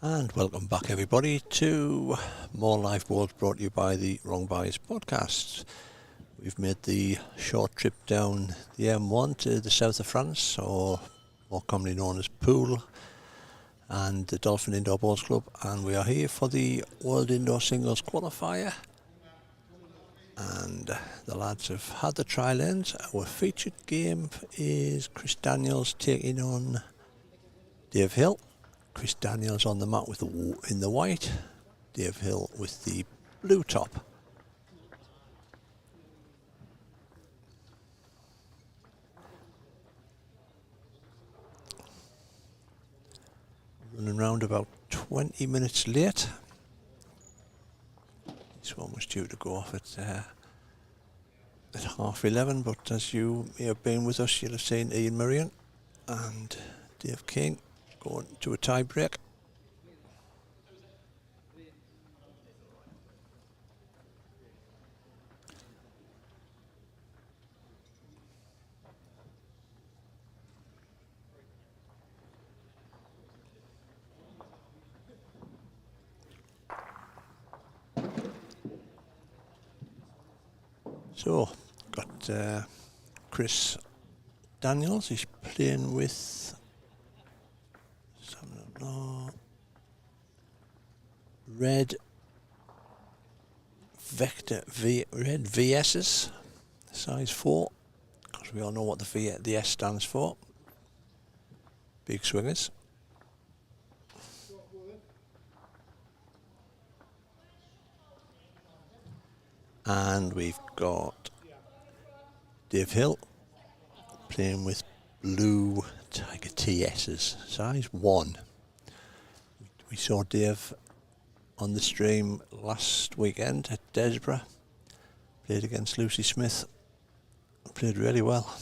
And welcome back, everybody, to more live balls brought to you by the Wrong Bias podcasts. We've made the short trip down the M1 to the south of France, or more commonly known as Poole, and the Dolphin Indoor Bowls Club, and we are here for the World Indoor Singles Qualifier. And the lads have had the trial ends. Our featured game is Chris Daniels taking on Dave Hill. Chris Daniels on the mat with in the white, Dave Hill with the blue top. Running around about 20 minutes late. This one was due to go off at 11:30, but as you may have been with us, you'll have seen Ian Murrian and Dave King going to a tie break. So, got Chris Daniels. He's playing with red Vector red VS's, size 4, because we all know what the S stands for. Big swingers. And we've got Dave Hill playing with blue Tiger TS's, size 1. We saw Dave on the stream last weekend at Desborough. Played against Lucy Smith. Played really well.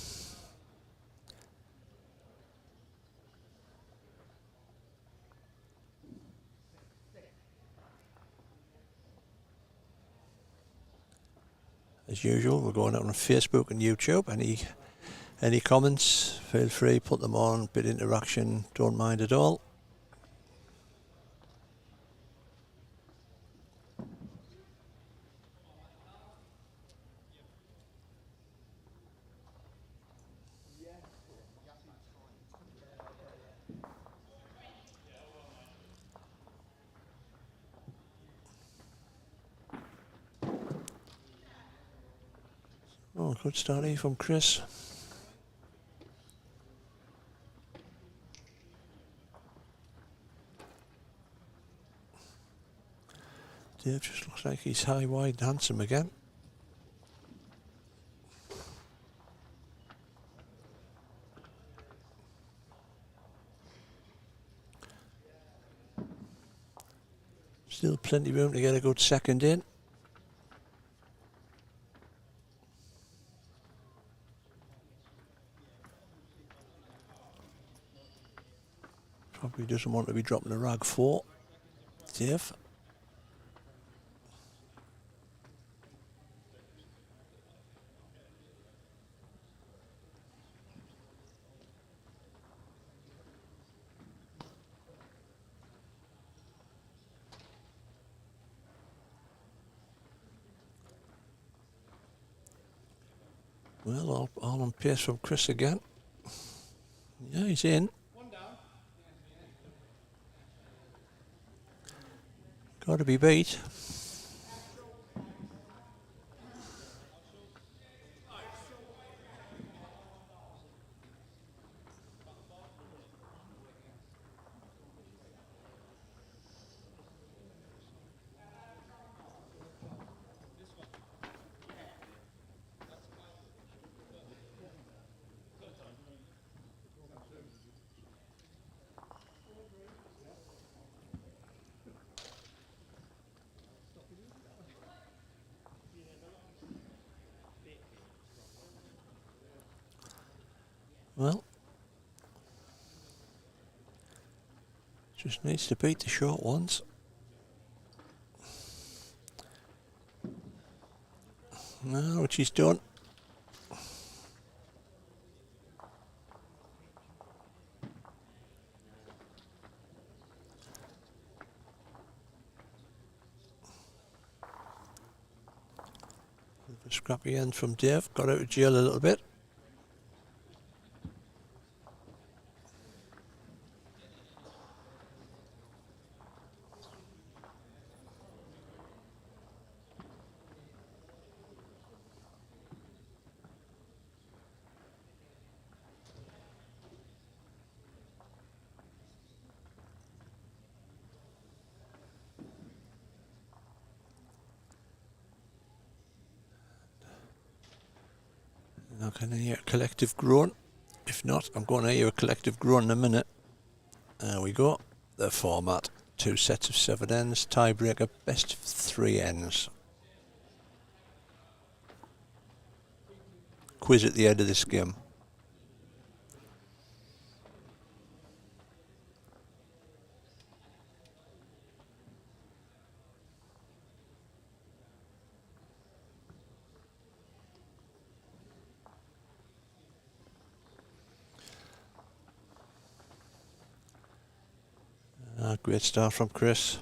As usual, we're going out on Facebook and YouTube. Any comments, feel free, put them on. Bit interaction, don't mind at all. Oh, good start here from Chris. Dave just looks like he's high, wide, and handsome again. Still plenty of room to get a good second in. Probably doesn't want to be dropping a rag 4, Dave. Well, all on pace from Chris again. Yeah, he's in. Got to be beat. Well, just needs to beat the short ones. No, which he's done. Scrappy end from Dave. Got out of jail a little bit. Now can I hear a collective groan? If not, I'm going to hear a collective groan in a minute. There we go. The format. 2 sets of 7 ends. Tiebreaker. Best of 3 ends. Quiz at the end of this game. Great start from Chris.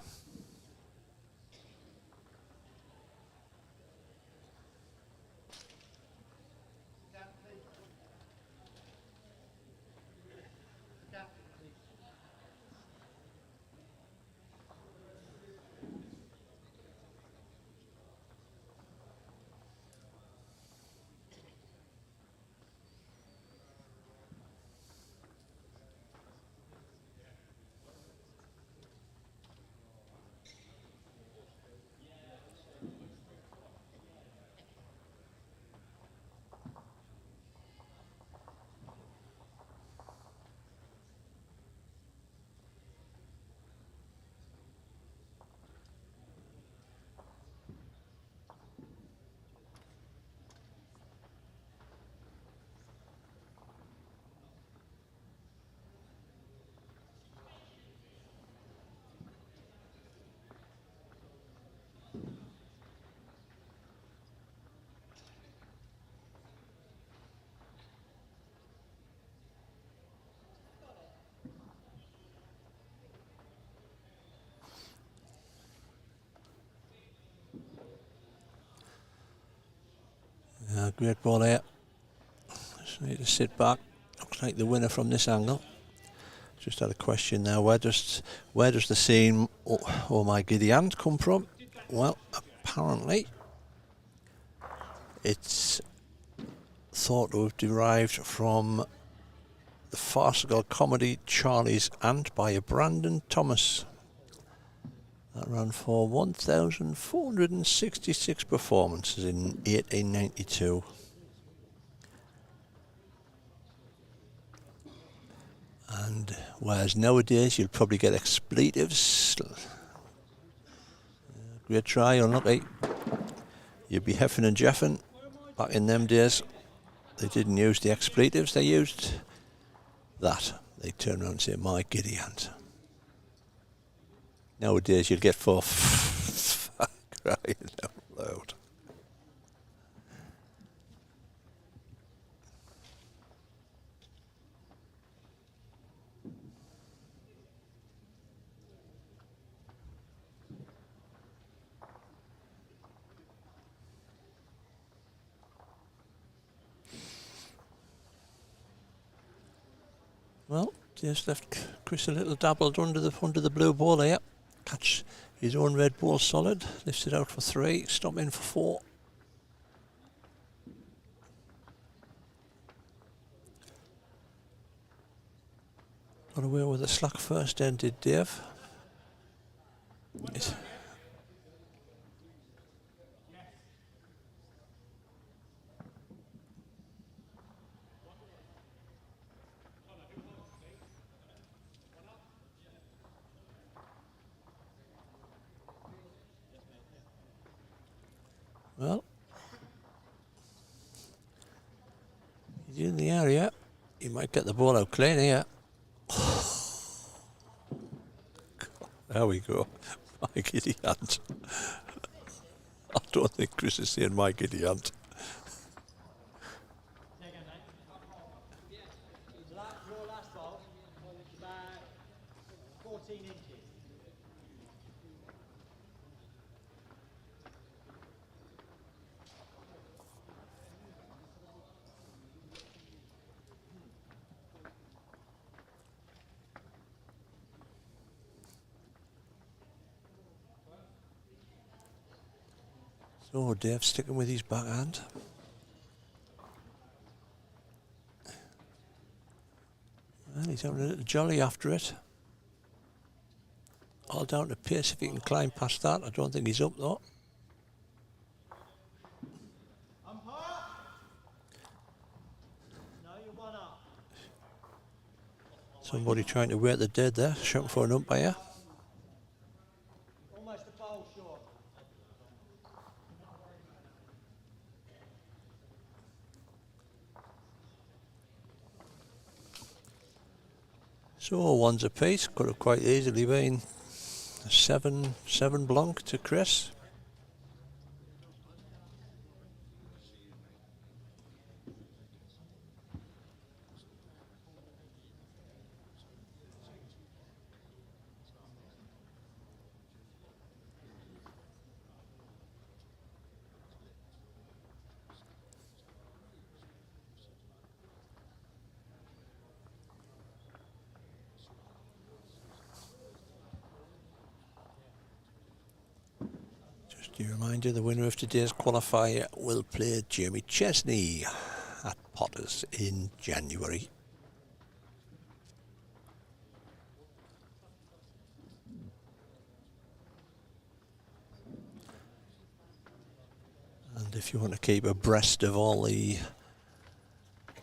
Great ball here. Just need to sit back. Looks like the winner from this angle. Just had a question there. Where does the scene "Oh my giddy aunt" come from? Well, apparently it's thought to have derived from the farcical comedy Charlie's Aunt by Brandon Thomas. That ran for 1,466 performances in 1892. And whereas nowadays you'll probably get expletives. Great try, unlucky. You'd be heffing and jeffing. Back in them days, they didn't use the expletives, they used that. They turn around and say, "My giddy aunt." Nowadays you'll get for crying out loud. Well, just left Chris a little dabbled under the blue ball here. Catch his own red ball solid. Lifts it out for 3. Stop in for 4. Got away with a slack first end, did Dave? Yes. Well, he's in the area. He might get the ball out clean here. There we go. My giddy aunt. I don't think Chris is saying my giddy aunt. Your last ball was about 14 inches. So Dave sticking with his backhand. Well, he's having a little jolly after it. All down to pace if he can climb past that. I don't think he's up though. Umpire? No, you're one up. Somebody trying to wait the dead there, shouting for an umpire. Almost a bowl short. So one's a piece, could have quite easily been a 7 blanc to Chris. Just to remind you, the winner of today's qualifier will play Jamie Chesney at Potters in January. And if you want to keep abreast of all the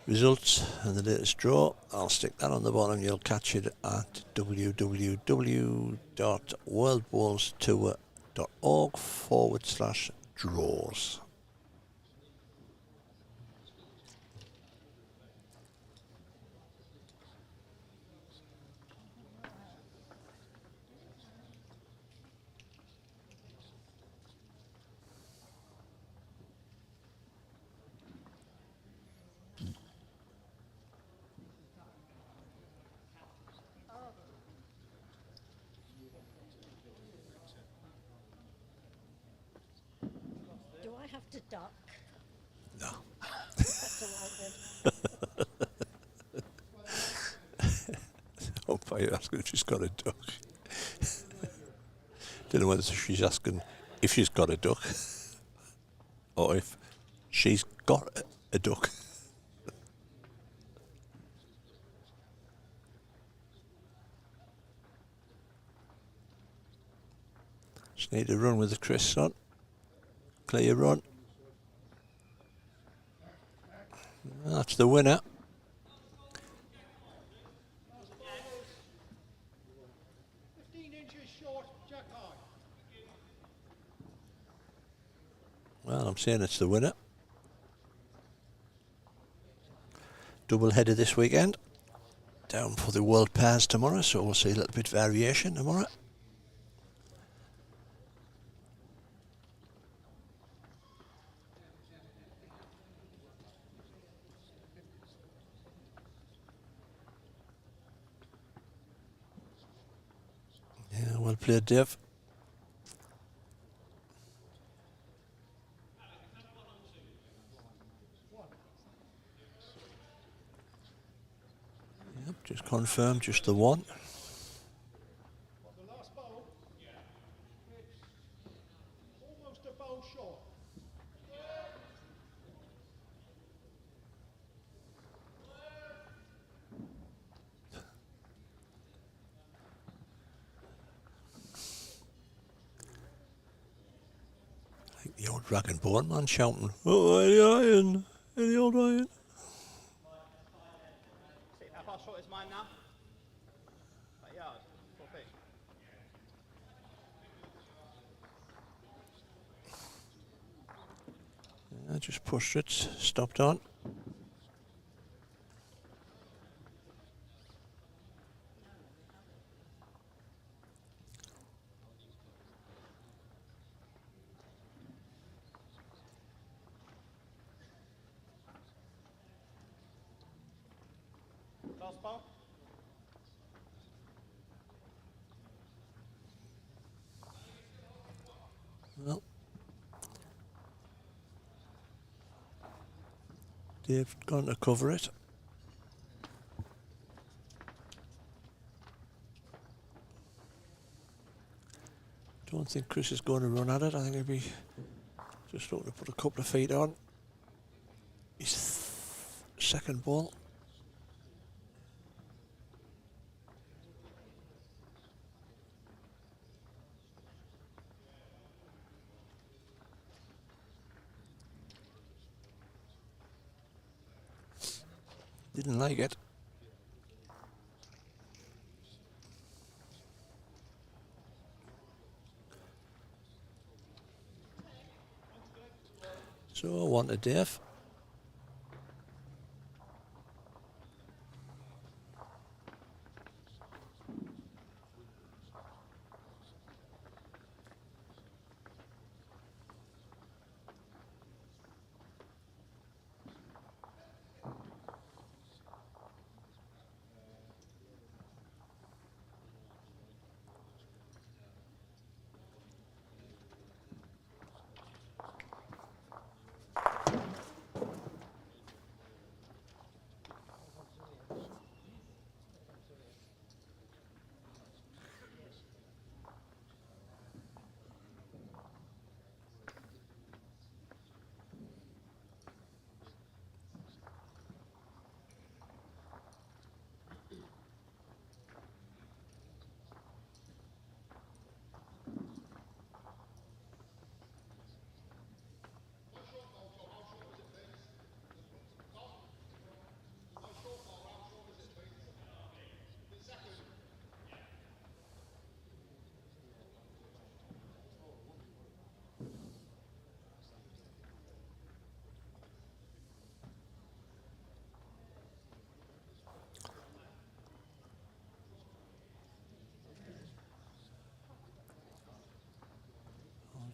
results and the latest draw, I'll stick that on the bottom. You'll catch it at www.worldbowlstour.org/draws. Do I have to duck? No. That's all right then. Umpire asking if she's got a duck. Don't know whether she's asking if she's got a duck or if she's got a duck. Just need to run with the Chris son. Clear your run. That's the winner. Well, I'm saying it's the winner. Double header this weekend. Down for the World Pairs tomorrow, so we'll see a little bit of variation tomorrow. Yeah, well played, Dave. Yep, just confirmed, just the one. The last bowl? Yeah. It's almost a bowl short. Like the old rag and bone man shouting, "Oh, any iron, any old iron." See how far short is mine now? 8 yards, 4 feet. I just pushed it, stopped on. Last bowl? Well, Dave gone to cover it. Don't think Chris is going to run at it. I think he'll be Just looking to put a couple of feet on. His second ball. Didn't like it. So, 1 to Dave.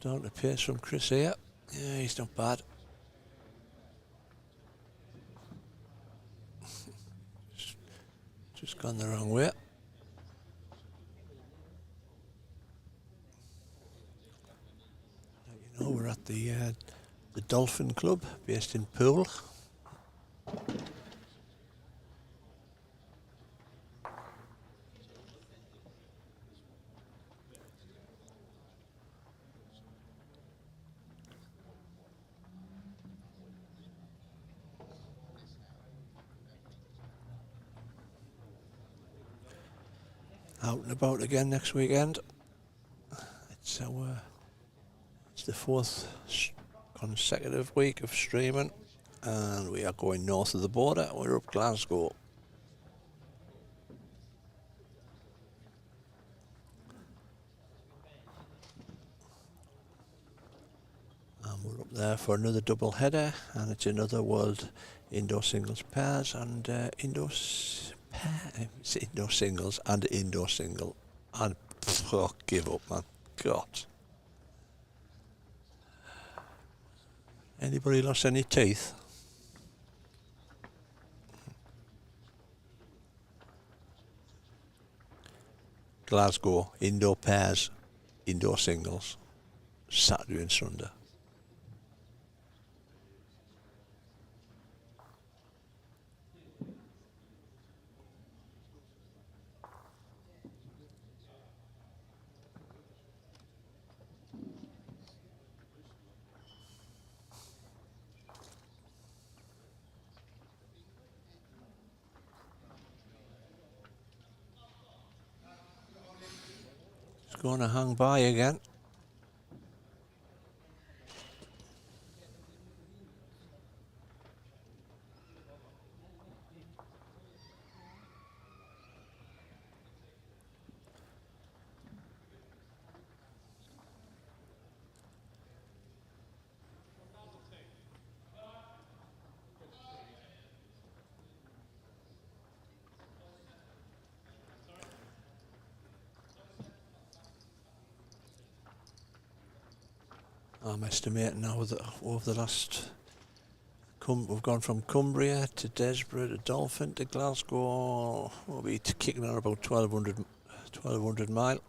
Down to pace from Chris here. Yeah, he's not bad. Just gone the wrong way. You know, we're at the Dolphin Club based in Poole. Out and about again next weekend. It's the 4th consecutive week of streaming, and we are going north of the border. We're up Glasgow. And we're up there for another double header, and it's another World Indoor Singles Pairs and indoor singles and indoor single. And give up, man. God. Anybody lost any teeth? Glasgow, indoor pairs, indoor singles, Saturday and Sunday. It's going to hang by again. I'm estimating now that over the last, we've gone from Cumbria to Desborough to Dolphin to Glasgow. We'll be kicking on about 1,200 mile.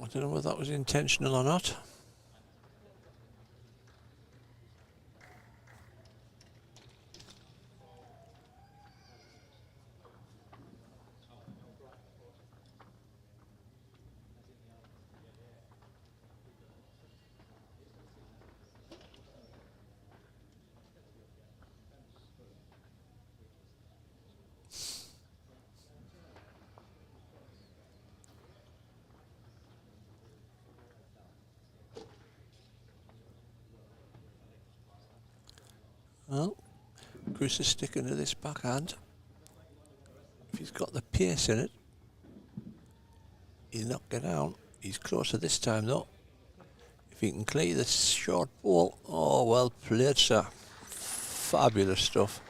I don't know whether that was intentional or not. Well, Chris is sticking to this backhand. If he's got the pace in it, he'll knock it down. He's closer this time though. If he can clear this short ball, oh, well played, sir. Fabulous stuff.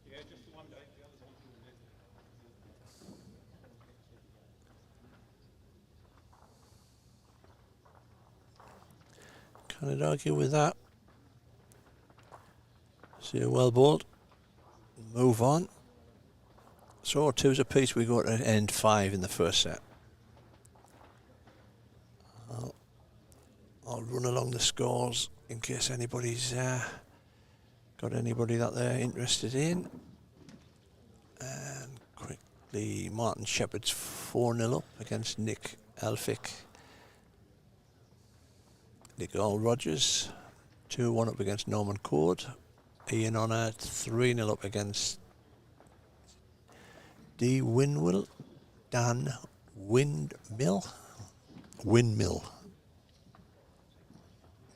Yeah, just the one day. The others on to the Can't argue with that. See a well bowled. Move on. So 2's apiece. We go to end 5 in the first set. I'll run along the scores in case anybody's got anybody that they're interested in. And quickly, Martin Shepherd's 4-0 up against Nick Elphick. Nick Earl Rogers 2-1 up against Norman Cord. Ian Honor 3-0 up against D. Winwill. Dan Windmill.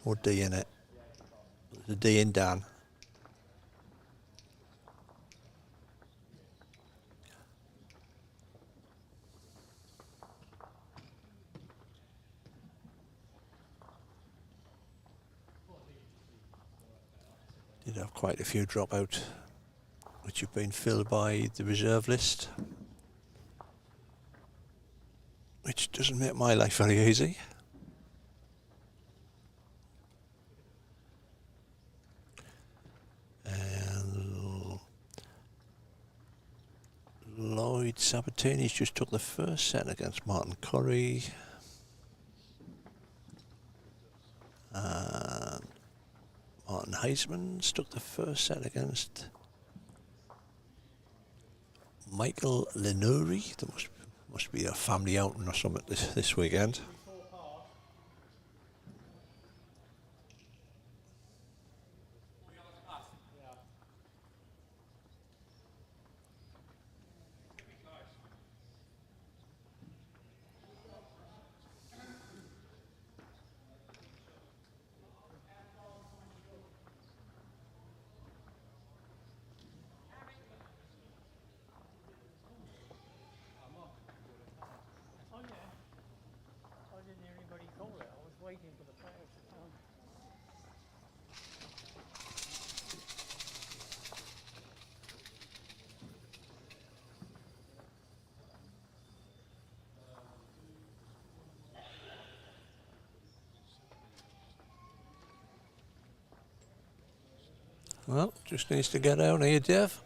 Or D in it. There's a D in Dan. Did have quite a few drop out, which have been filled by the reserve list, which doesn't make my life very easy. And Lloyd Sabatini's just took the first set against Martin Curry. And Martin Heisman took the first set against Michael Lenuri. There must be a family outing or something this weekend. Waiting for the players to come. Well, just needs to get out here, Dev.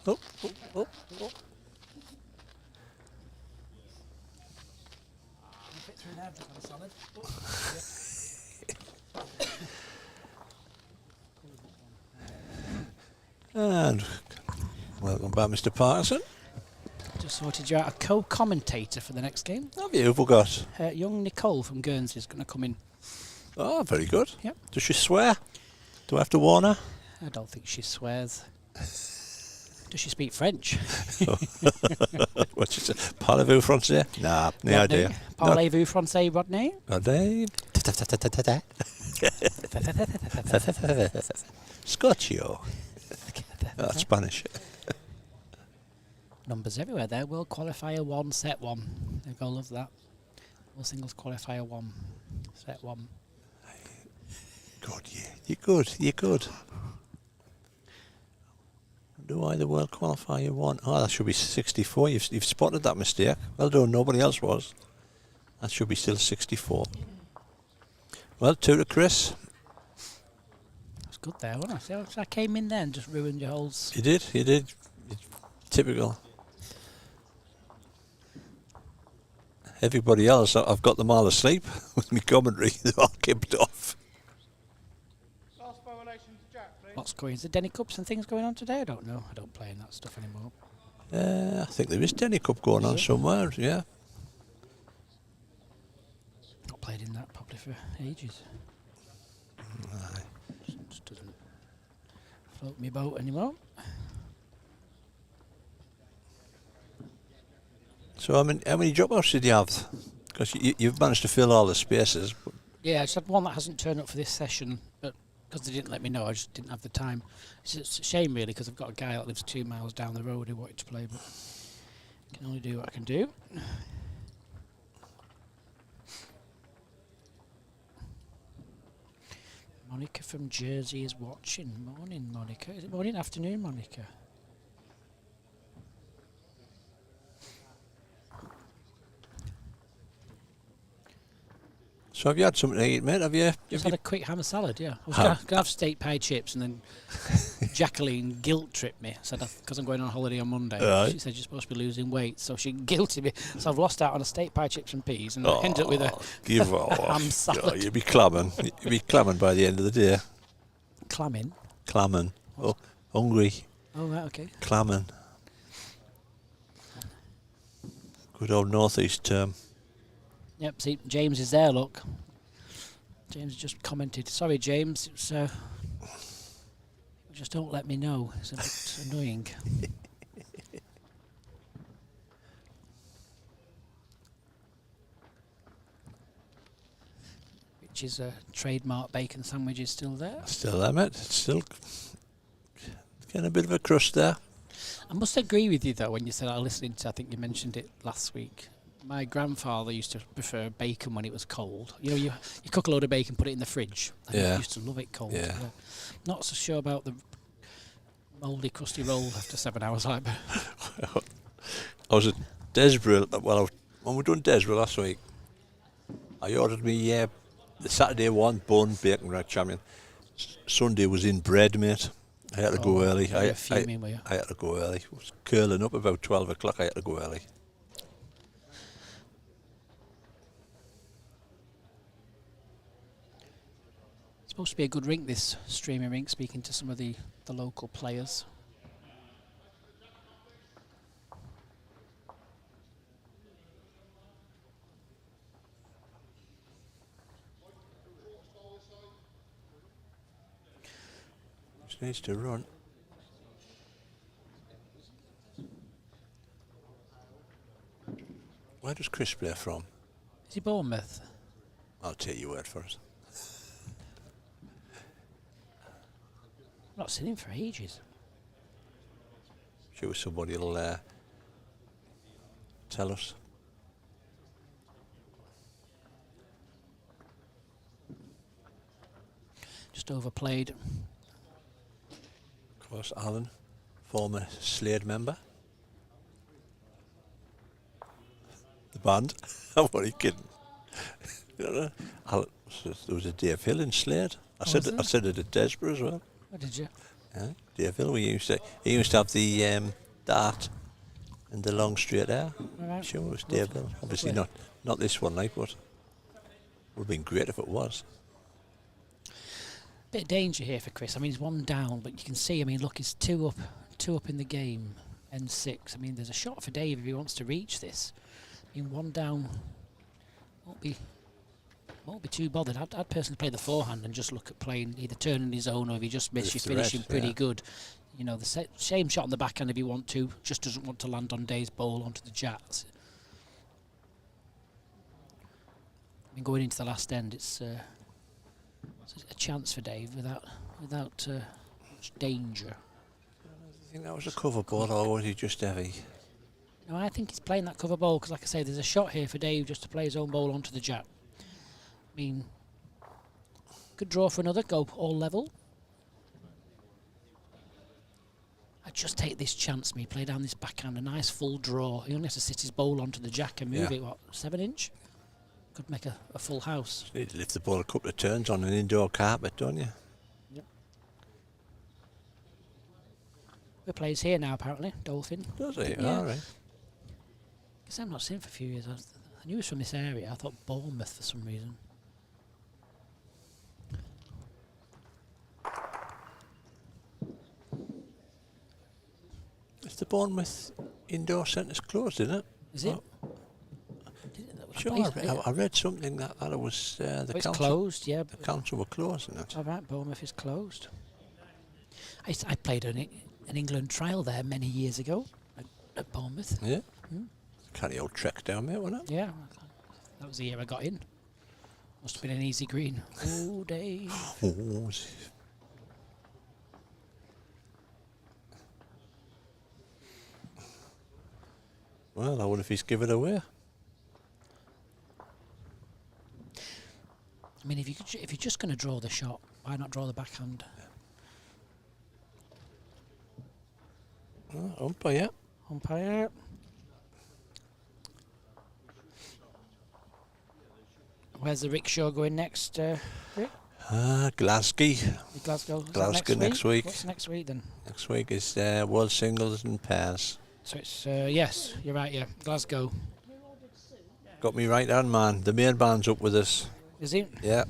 Oh, oh, oh, oh. Fit through there, just on solid. And welcome back, Mr. Parkinson. Just sorted you out a co-commentator for the next game. Have you forgot? Young Nicole from Guernsey is going to come in. Oh, very good. Yep. Does she swear? Do I have to warn her? I don't think she swears. Does she speak French? What's she say? Parlez-vous français? Nah, no idea. Parlez-vous français, Rodney? Rodney? Scotchio. That's Spanish. Numbers everywhere there. World Qualifier 1, Set 1. They're going to love that. World Singles Qualifier 1, Set 1. Good, yeah. You're good. You're good. Do I the World Qualifier 1? Oh, that should be 64. You've spotted that mistake. Well done. Nobody else was. That should be still 64. Well, 2 to Chris. That's good there, wasn't it? So I came in there and just ruined your holes. You did. You did. Typical. Everybody else, I've got them all asleep with my commentary. They're all kicked off. Last violation to Jack, please. What's going on? Is there Denny Cups and things going on today? I don't know. I don't play in that stuff anymore. I think there is Denny Cup going on somewhere, yeah. Not played in that probably for ages. Just doesn't float me boat anymore. So how many dropouts did you have? Because you've managed to fill all the spaces. Yeah, I just had one that hasn't turned up for this session, but because they didn't let me know, I just didn't have the time. It's a shame, really, because I've got a guy that lives 2 miles down the road who wanted to play, but I can only do what I can do. Monica from Jersey is watching. Morning, Monica. Is it morning, afternoon, Monica? So have you had something to eat, mate? Have you? Just had a quick ham salad, yeah. I was going to have steak pie chips, and then Jacqueline guilt tripped me. Said because I'm going on holiday on Monday. Right. She said you're supposed to be losing weight, so she guilted me. So I've lost out on a steak pie chips and peas, and I ended up with a ham salad. Oh, you'll be clamming. You'll be clamming by the end of the day. Clamming. Clamming. Oh, hungry. Oh right, okay. Clamming. Good old northeast term. Yep. See, James is there. Look. James just commented. Sorry, James. It's just don't let me know. It's a bit annoying. Which is a trademark bacon sandwich is still there. Still there, mate. It's still getting a bit of a crust there. I must agree with you though when you said I was listening to. I think you mentioned it last week. My grandfather used to prefer bacon when it was cold. You know, you cook a load of bacon, put it in the fridge. And Yeah. he used to love it cold. Yeah. Not so sure about the mouldy, crusty roll after 7 hours like that. I was at Desborough. Well, when we done Desborough last week, I ordered me the Saturday one bun, bacon, red champion. Sunday was in bread, mate. I had to go early. You were fuming, were you? I had to go early. It was curling up about 12 o'clock. I had to go early. Supposed to be a good rink, this streaming rink, speaking to some of the local players. Just needs to run. Where does Chris play from? Is he Bournemouth? I'll take your word for it. I've not seen him for ages. Sure somebody will tell us. Just overplayed. Of course, Alan, former Slade member. The band. I'm only kidding. You know, Alan, there was a Dave Hill in Slade. I said it at Desborough as well. What did you? Dave, he used to have the dart and the long straight hair. Alright. Sure, it was Dave. Obviously Lovely. not this one, like, but would have been great if it was. Bit of danger here for Chris. I mean, he's 1 down, but you can see. I mean, look, he's 2 up in the game, and 6. I mean, there's a shot for Dave if he wants to reach this. I mean, 1 down won't be too bothered. I'd personally play the forehand and just look at playing either turning his own, or if you just miss, you're Lift the red, finishing pretty yeah. good. You know, the same shot on the backhand if you want to, just doesn't want to land on Dave's bowl onto the jacks. I mean, going into the last end, it's a chance for Dave without much danger. Do you think that was a cover ball, or was he just heavy? No, I think he's playing that cover bowl because, like I say, there's a shot here for Dave just to play his own bowl onto the jack. I mean, could draw for another, go all level. I'd just take this chance, me play down this backhand, a nice full draw. He only has to sit his bowl onto the jack and move Yeah. it, what, 7 inch? Could make a full house. You need to lift the ball a couple of turns on an indoor carpet, don't you? Yep. Who plays here now, apparently? Dolphin. Does he? Yeah. All right. Because I've not seen him for a few years. I knew he was from this area. I thought Bournemouth for some reason. It's the Bournemouth indoor centre's closed, isn't it? Is it? Oh. That was Sure, plays- I read something that it was the it's council. closed, yeah. The council were closing it. All right, Bournemouth is closed. I played an England trial there many years ago at Bournemouth. Yeah. Hmm. Carry old trek down there, wasn't it? Yeah, that was the year I got in. Must have been an easy green. Oh, Dave. Oh, well, I wonder if he's given it away. I mean, if you're just going to draw the shot, why not draw the backhand? Oh, umpire. Umpire. Where's the rickshaw going next, Rick? Glasgow. Glasgow. Is that Glasgow next week. What's next week then? Next week is World Singles and Pairs. So it's, yes, you're right, yeah. Glasgow. Got me right on, man. The main band's up with us. Is he? Yeah.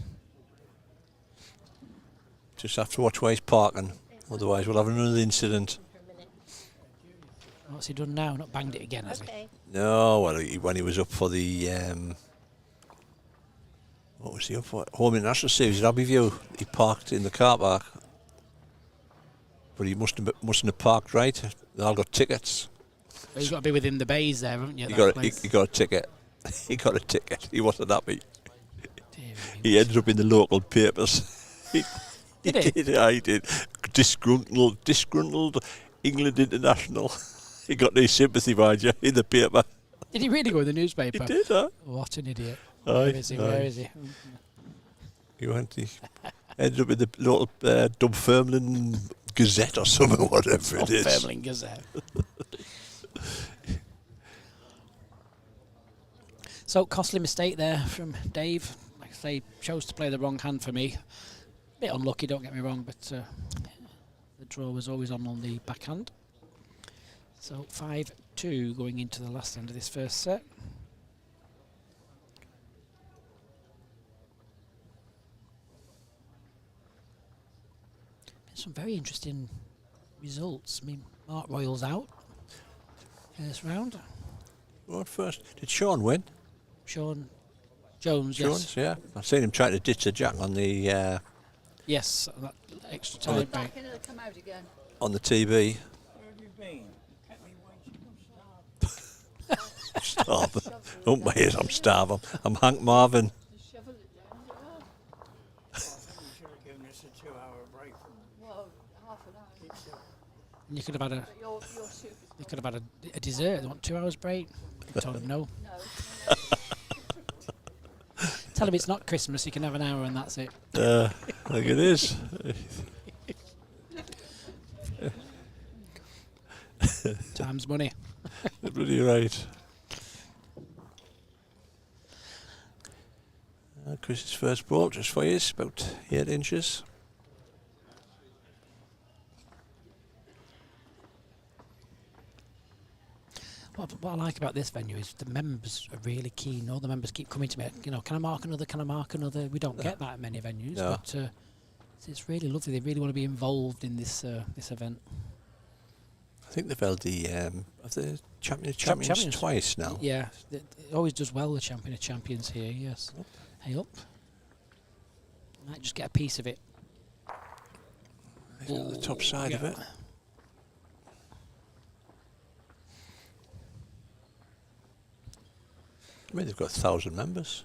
Just have to watch where he's parking. Otherwise, we'll have another incident. What's he done now? Not banged it again, has he? Okay. No, well, when he was up for the what was he up for? Home International Series at Abbeyview. He parked in the car park, but he mustn't have parked right. They all got tickets. Well, you've got to be within the bays there, haven't you? He that got place? he got a ticket. He got a ticket. He wasn't happy. Dear me. He ended up in the local papers. he Did he? did. I did. Disgruntled England international. He got no sympathy, mind you, in the paper. Did he really go in the newspaper? He did, huh? What an idiot. Aye, Where is he? aye. Where is he? He ended up in the local Dunfermline Gazette or something, whatever it is. Dunfermline Gazette. So, costly mistake there from Dave. Like I say, chose to play the wrong hand for me. Bit unlucky, don't get me wrong, but the draw was always on the backhand. So 5-2 going into the last end of this first set. Some very interesting results. I mean, Mark Royal's out first round. What first? Did Sean win? Sean Jones, Jones, yeah. I've seen him trying to ditch the jack on the yes, that extra On the- time break. And it'll come out again. on the TV. Where have you been? Kept me waiting. I'm starved. Starving. Oh my ears, I'm starving. I'm Hank Marvin. Shovel it down. I think you should have given us a 2-hour break. Well, half an hour. You could have had But your soup is you could have had a dessert. They want 2 hours break. You told him no. no. Tell him it's not Christmas. You can have an hour and that's it. I think it is. Time's money. Bloody right. Chris's first ball, just for you, about 8 inches. what I like about this venue is the members are really keen. All the members keep coming to me, you know, can I mark another, can I mark another? We don't get that at many venues, No. but it's really lovely. They really want to be involved in this this event. I think they've held the champions twice now. Yeah, it always does well, the Champion of Champions here, yes. Yep. Hey up. Might just get a piece of it. He's on the top side of it. I mean, they've got 1,000 members.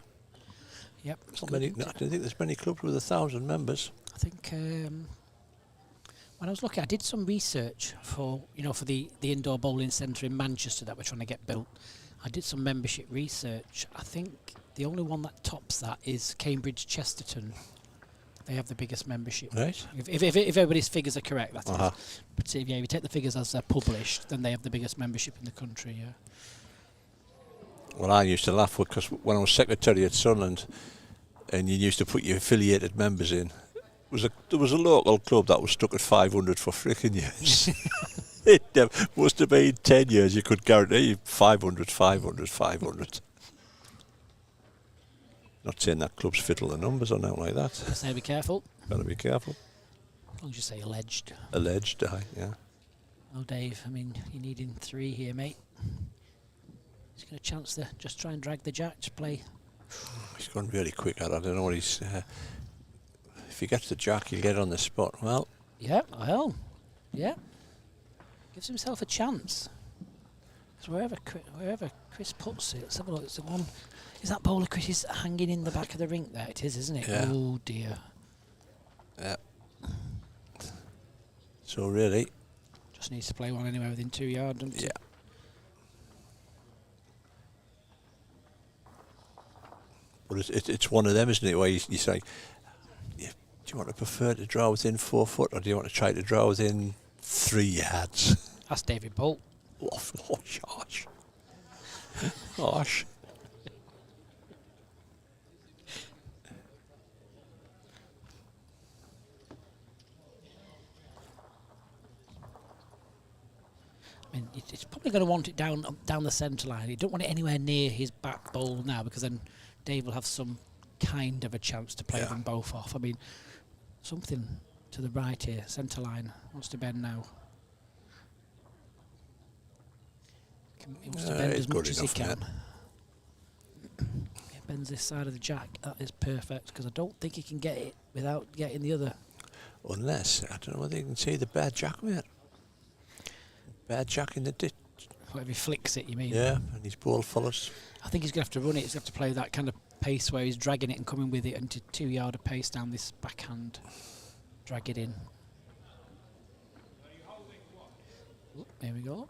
Yep. It's not many, I don't think there's many clubs with 1,000 members. I think when I was looking, I did some research for the indoor bowling centre in Manchester that we're trying to get built. I did some membership research. I think the only one that tops that is Cambridge Chesterton. They have the biggest membership. Right. If everybody's figures are correct, that Uh-huh. is. But if you take the figures as they're published, then they have the biggest membership in the country. Yeah. Well, I used to laugh because when I was secretary at Sunderland, and you used to put your affiliated members in, there was a local club that was stuck at 500 for frickin' years. It must have been 10 years. You could guarantee 500, 500, 500. Not saying that clubs fiddle the numbers or nothing like that. Just say be careful. Got to be careful. As long as you say alleged. Alleged, yeah. Oh, Dave, I mean, you're needing 3 here, mate. He's got a chance to just try and drag the jack to play. He's gone really quick at it. I don't know what he's... if he gets the jack, he'll get on the spot. Well... Yeah, well, yeah. Gives himself a chance. Because wherever Chris puts it, let's have a look. It's the one... Is that bowler Chris is hanging in the back of the rink there? It is, isn't it? Yeah. Oh, dear. Yeah. So really... Just needs to play one anyway within 2 yards, doesn't Yeah. it? But it's one of them, isn't it, where you say, do you want to prefer to draw within 4 foot, or do you want to try to draw within 3 yards? That's David Bolt. Oh, gosh. Gosh. I mean, it's probably going to want it down the centre line. You don't want it anywhere near his back bowl now, because then Dave will have some kind of a chance to play them both off. I mean, something to the right here, centre line, wants to bend now. He wants to bend as much as he can. He bends this side of the jack. That is perfect, because I don't think he can get it without getting the other. Unless, I don't know whether you can see the bare jack, mate. Bare jack in the ditch. Whatever he flicks it, you mean? Yeah, and his ball follows. I think he's going to have to run it. He's going to have to play that kind of pace where he's dragging it and coming with it into 2 yard of pace down this backhand. Drag it in. Oop, there we go.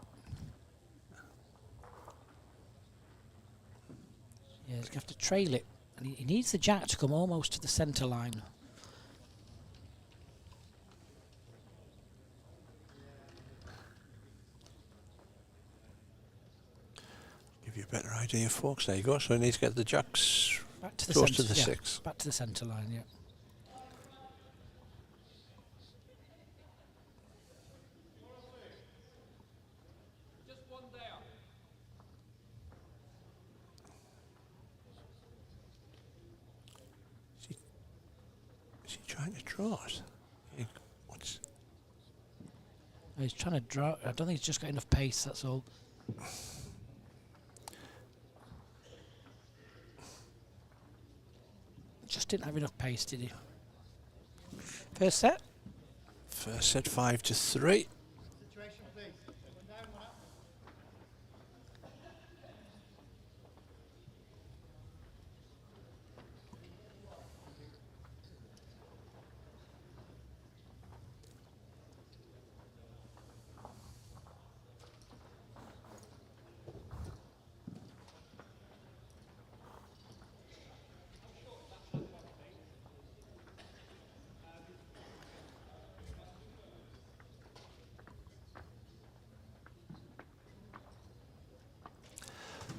Yeah, he's going to have to trail it. And he needs the jack to come almost to the centre line. Give you a better idea, folks. There you go. So he needs to get the jacks Back to the close centre. to the Yeah, 6. back to the centre line, yeah. Is he trying to draw it? What's... He's trying to draw. I don't think he's just got enough pace, that's all. Just didn't have enough pace, did he? First set. First set 5-3.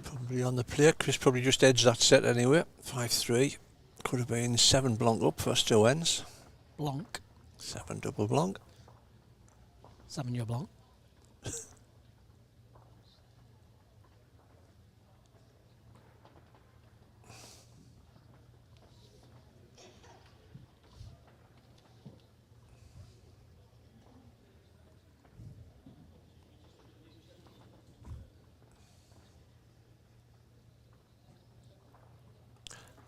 Probably on the plate. Chris probably just edged that set anyway. 5-3. Could have been 7 blanc up, first 2 ends. Blanc. 7 double blanc. 7 your blanc.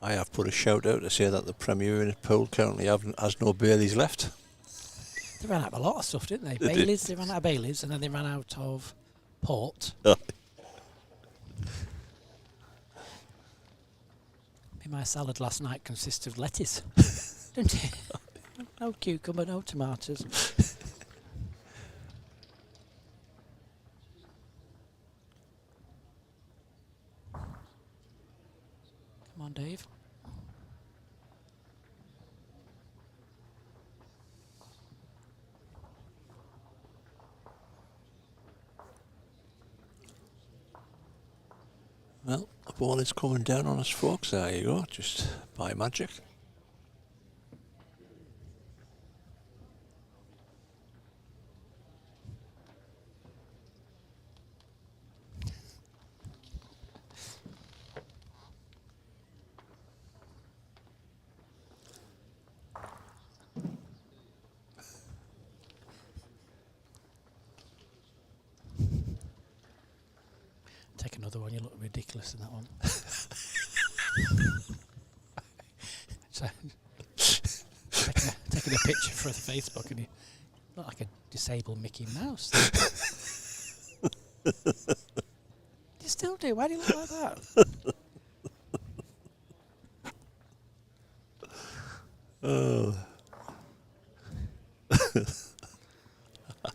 I have put a shout out to say that the Premier Unit pool currently has no Baileys left. They ran out of a lot of stuff, didn't they? They did. Baileys, they ran out of Baileys, and then they ran out of port. My salad last night consisted of lettuce, didn't it? No cucumber, no tomatoes. Come on, Dave. Well, the ball is coming down on us, folks. There you go, just by magic. Take another one, you look ridiculous in that one. So, taking a picture for Facebook and you look like a disabled Mickey Mouse. You still do, why do you look like that? Oh. I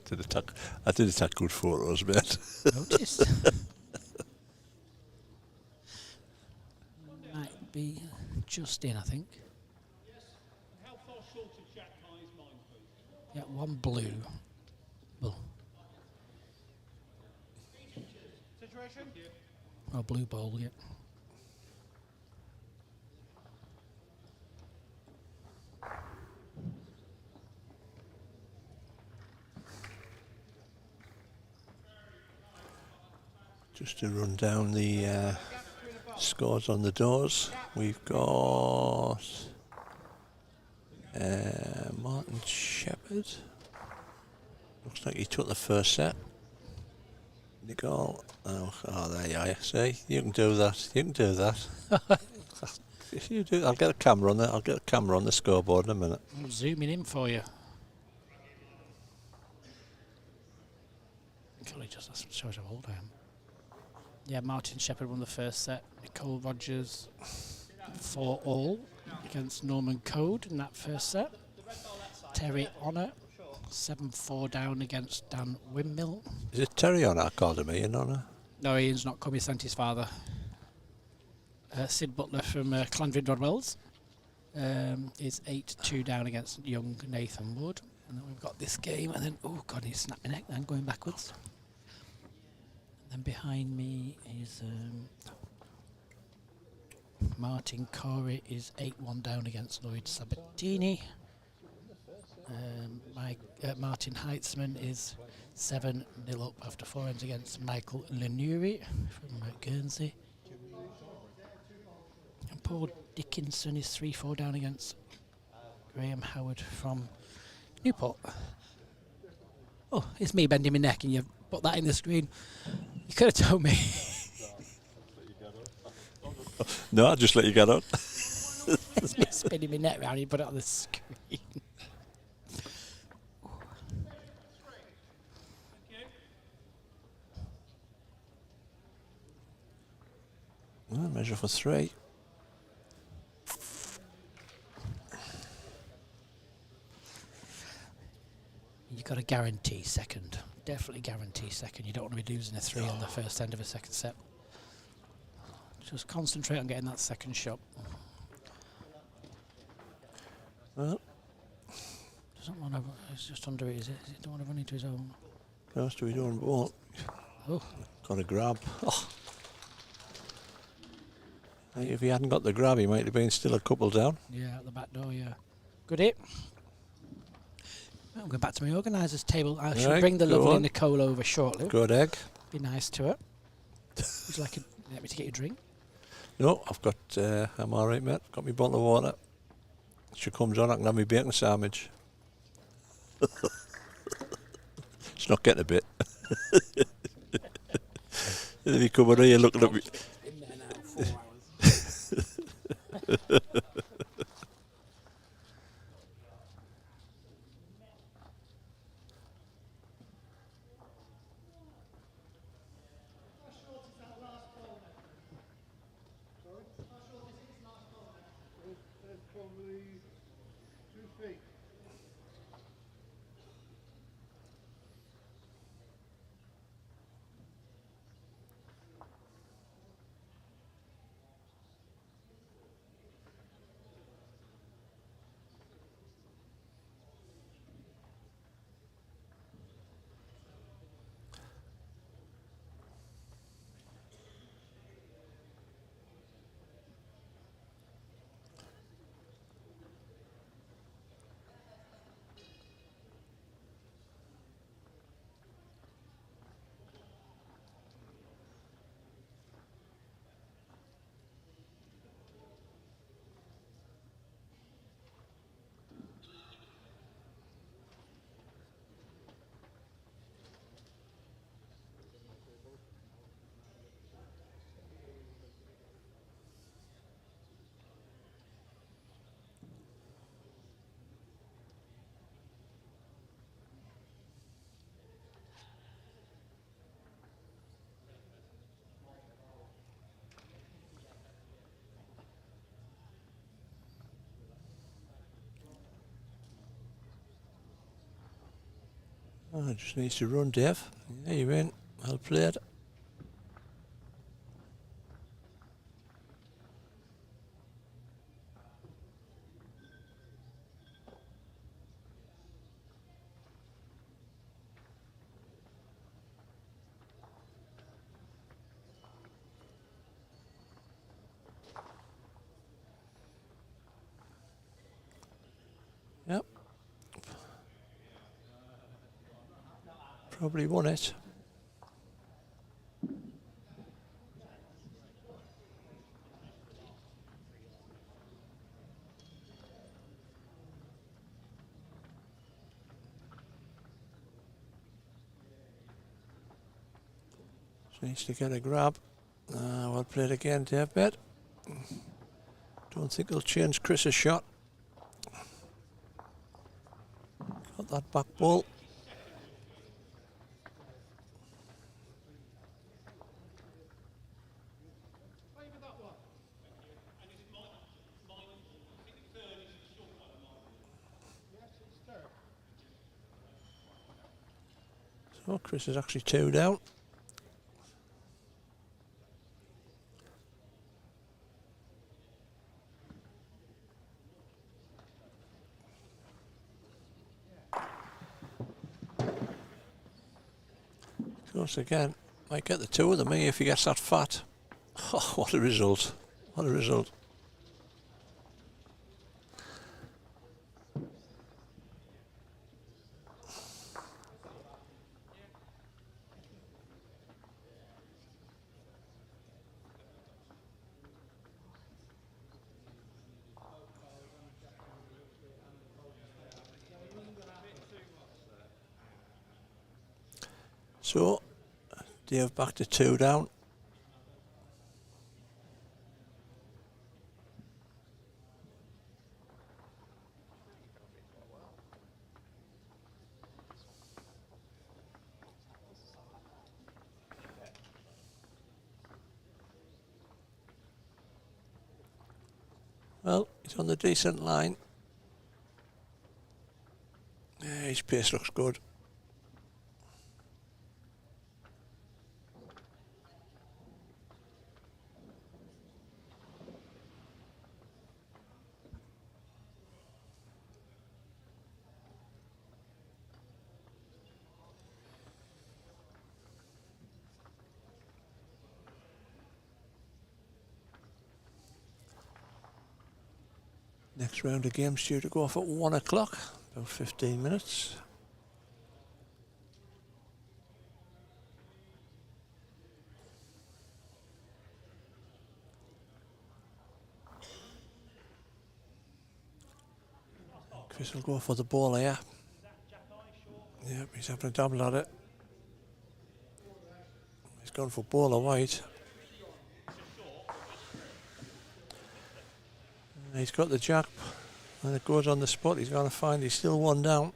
did attack good photos, mate. Noticed. Might be just in, I think. How far short of Jack High is mine, please? Yeah, one blue. Well, Situation? oh, blue bowl, yeah. Just to run down the scores on the doors, we've got Martin Shepherd. Looks like he took the first set. Nicole, oh, there you are. See, you can do that. You can do that. If you do, I'll get a camera on there. I'll get a camera on the scoreboard in a minute. I'm zooming in for you. Golly, just that shows how old I am. Yeah, Martin Shepherd won the first set. Nicole Rogers 4-all against Norman Code in that first set. Terry Honor 7-4 down against Dan Windmill. Is it Terry on our academy in honour? No, Ian's not come. He sent his father. Sid Butler from Clanvid Rodwells is 8-2 down against young Nathan Wood. And then we've got this game, and then, oh God, he's snapped my neck. I'm going backwards. And behind me is Martin Corey is 8-1 down against Lloyd Sabatini. Martin Heitzman is 7-0 up after 4 ends against Michael Lenuri from Guernsey. And Paul Dickinson is 3-4 down against Graham Howard from Newport. Oh, it's me bending my neck and you've put that in the screen. You could have told me. No, I'll just let you get on. It's me spinning my neck round and you put it on the screen. Well, measure for 3. You've got to guarantee second. Definitely guarantee second. You don't want to be losing a 3 on the first end of a second set. Just concentrate on getting that second shot. Well, Doesn't want to. It's just under it, is it? He don't want to run into his own. what else do we do on ball? Oh, Got a grab. Oh. I think if he hadn't got the grab, he might have been still a couple down. yeah, at the back door. Yeah, good hit. I'm going back to my organisers table. I should Right, bring the go lovely on. Nicole over shortly. Good egg. Be nice to her. Would you like me to get you a drink? No, I've got, I'm alright, mate. Got my bottle of water. She comes on, I can have my bacon sandwich. It's not getting a bit. If you come in here looking at me. Probably 2 feet. Oh, it just needs to run, Dave. Yeah, you in. Well played. Yep. Probably won it. Just needs to get a grab. Well played again, Dave Bet. Don't think he'll change Chris's shot. Got that back ball. So Chris is actually 2 down. Close again. Might get the 2 of them here if he gets that fat. Oh, what a result. What a result. So, Dave back to 2 down. Well, he's on the decent line. Yeah, his pace looks good. Next round of games due to go off at 1 o'clock, about 15 minutes. Chris will go for the ball here. Yep, he's having a dabble at it. He's gone for ball or white. He's got the jack. When it goes on the spot, he's going to find he's still one down.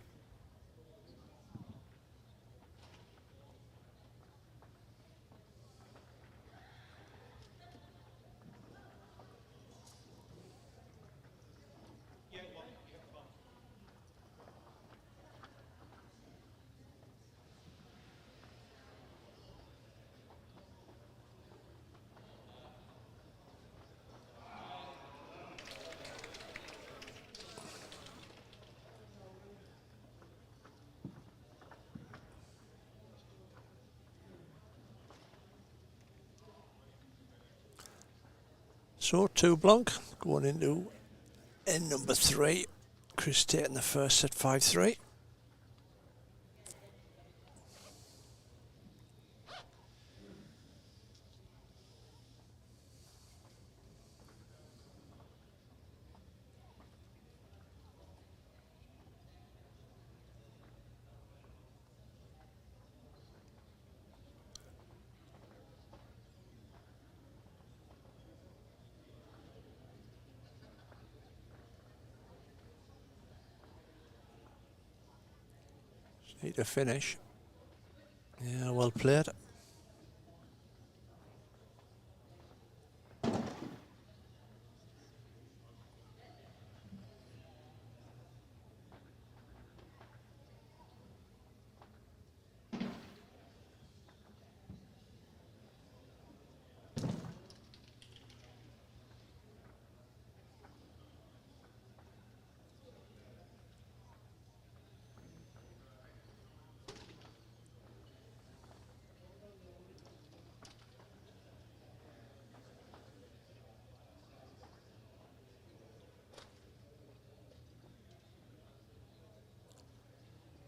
So 2 blank going into end number 3. Chris taking the first set 5-3. Need to finish. Yeah, well played.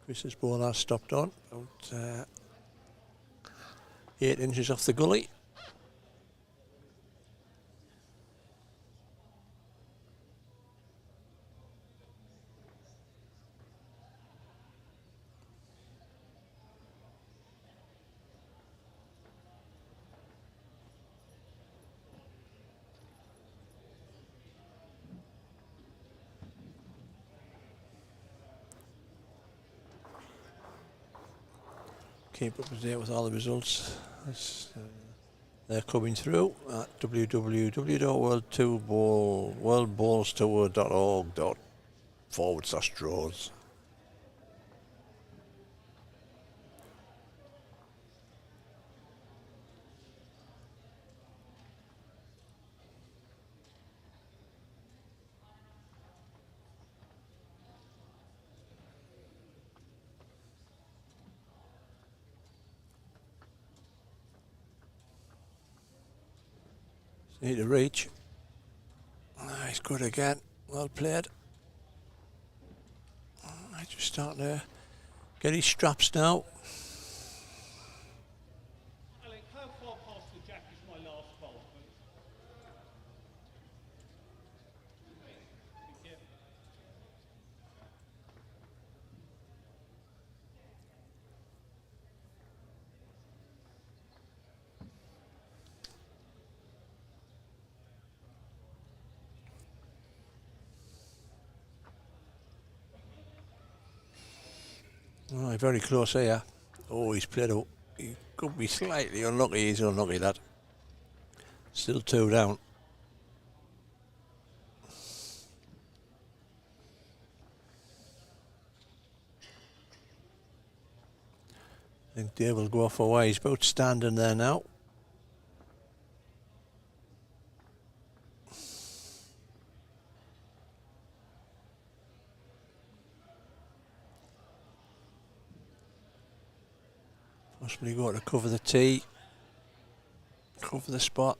Chris's ball has stopped on, about 8 inches off the gully. Keep up to date with all the results. They're coming through at www.worldballstour.org./draws. Need to reach. He's good again. Well played. I just starting to get his straps now. Alex, how far past the jack is my last bolt, please? Thank you. Oh, very close here. Oh, he's played up. He could be slightly unlucky. He's unlucky, that. Still 2 down. I think Dave will go off away. He's about standing there now. Possibly go to cover the tee. Cover the spot.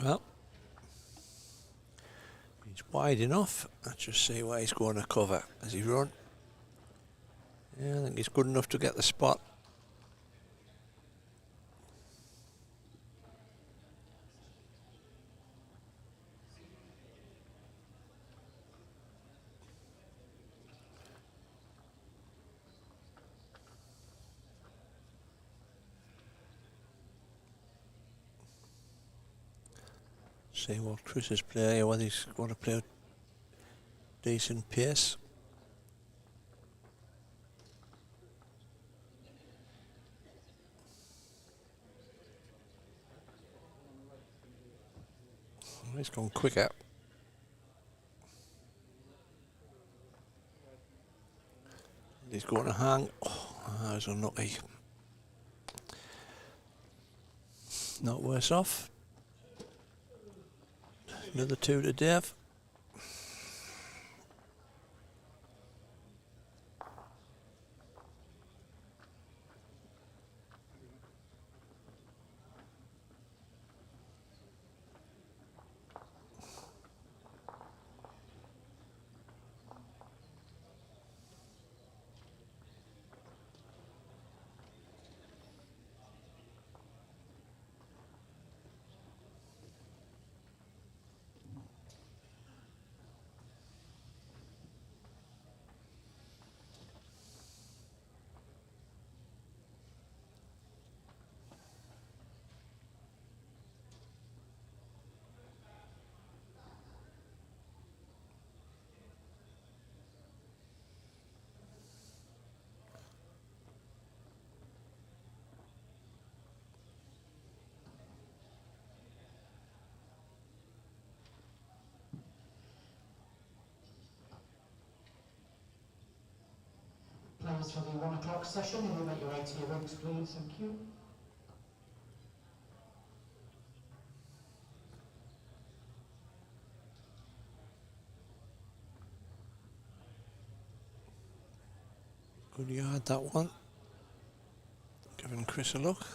Well, he's wide enough. Let's just see where he's going to cover as he run. Yeah, I think he's good enough to get the spot. See what Chris is playing, whether he's going to play a decent pace. He's gone quicker. He's going to hang. Oh, that was unlucky. Not worse off. Another 2 to Dave. Players for the 1 o'clock session, you will make your way to your rings, please. Thank you. Good yard, that one. Giving Chris a look.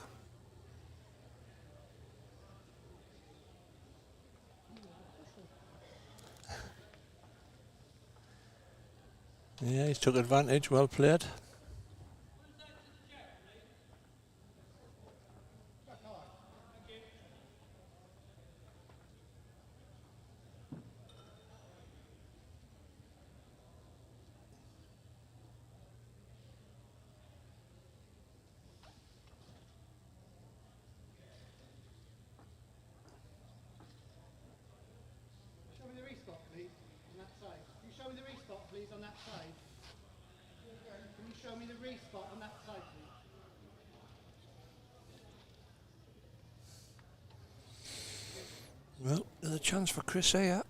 Yeah, he's took advantage. Well played. Show me the respot, please, on that side. Can you show me the respot, please, on that side? Can you show me the respot on that side, please? Well, there's a chance for Chris here.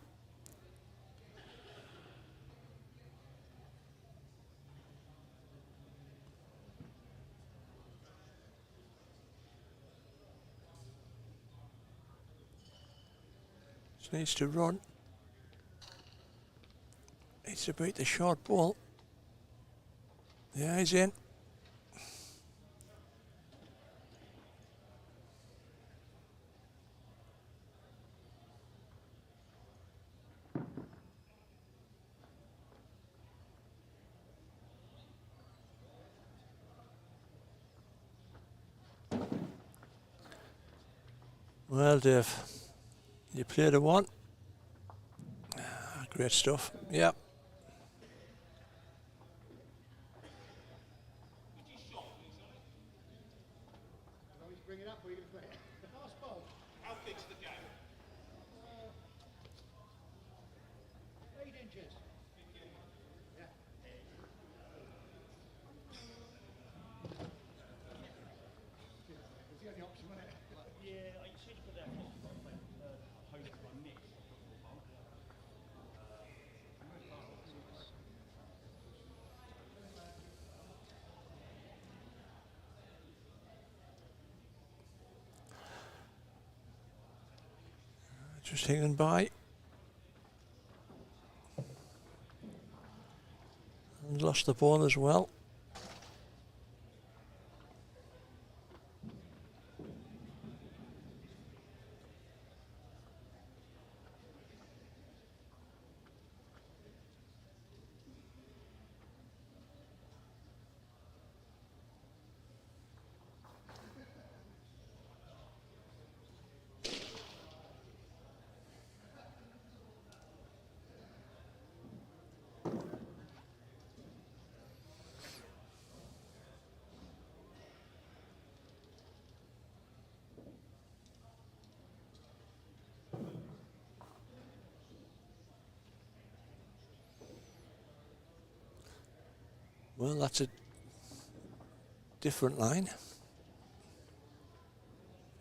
Just needs to run. Needs to beat the short ball. Yeah, he's in. Well, Dave, you played a one. Great stuff. Yep. Bring it up, or are you going to play it? Last ball. How big's the game? 8 inches. Yeah. It's the only option, wasn't it? Yeah, I should put that off. I hope I mix. Just hanging by. And lost the ball as well. Well, that's a different line.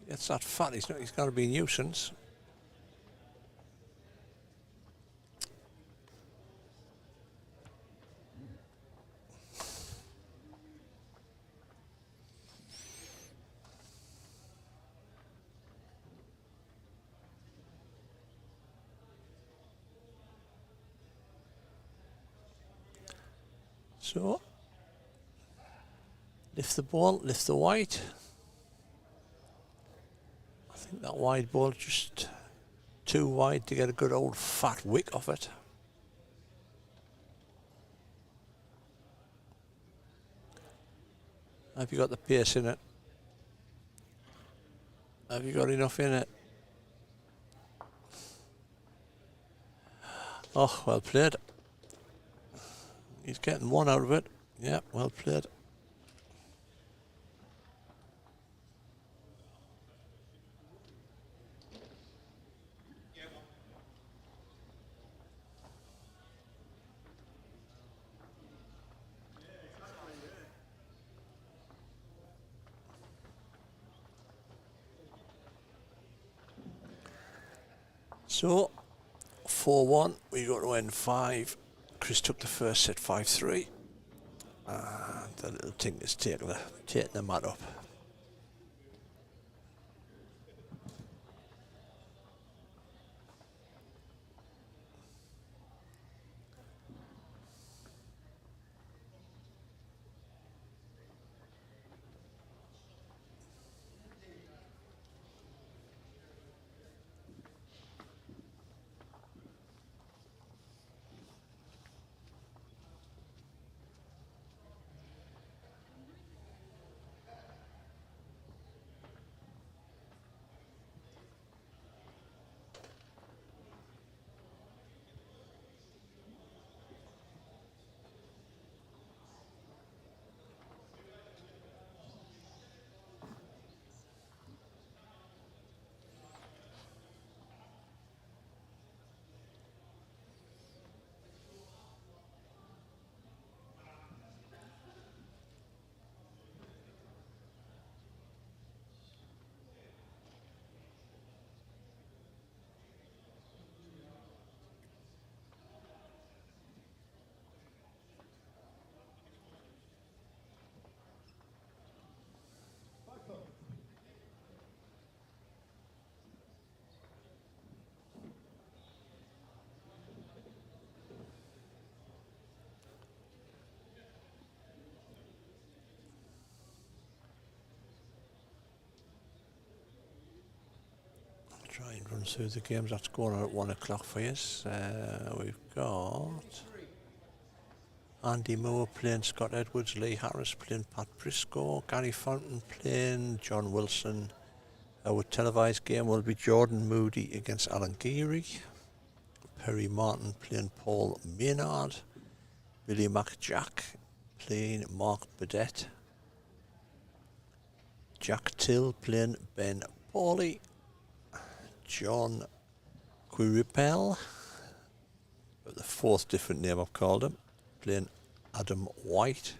It's that fat. He's got to be a nuisance. So, lift the ball, lift the white. I think that wide ball just too wide to get a good old fat wick off it. Have you got the pace in it? Have you got enough in it? Oh, well played. He's getting one out of it. Yeah, well played. So, 4-1, we go to end 5. Chris took the first set 5-3. And the little thing is taking the mat up. Try and run through the games that's going on at 1 o'clock for you. We've got Andy Moore playing Scott Edwards, Lee Harris playing Pat Briscoe, Gary Fountain playing John Wilson. Our televised game will be Jordan Moody against Alan Geary, Perry Martin playing Paul Maynard, Billy McJack playing Mark Burdett, Jack Till playing Ben Pauly, John Quiripel, the fourth different name I've called him, playing Adam White.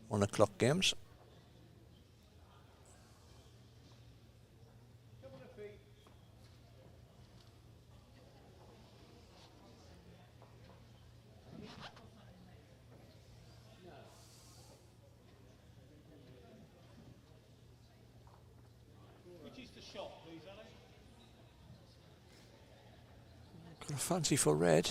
1 o'clock games. Which is the shot, please, Alex? Got a fancy for red.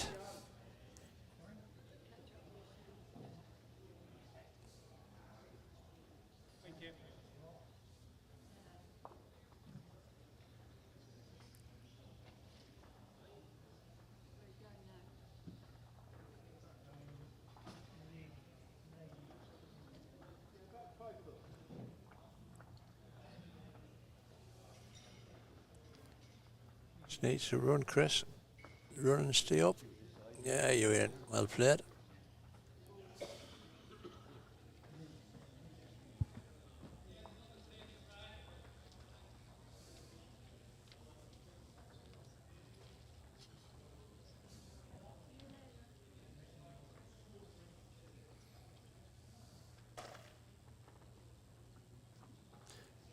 Thank you. Just needs to run, Chris. Run and stay up. Yeah, you're in. Well played.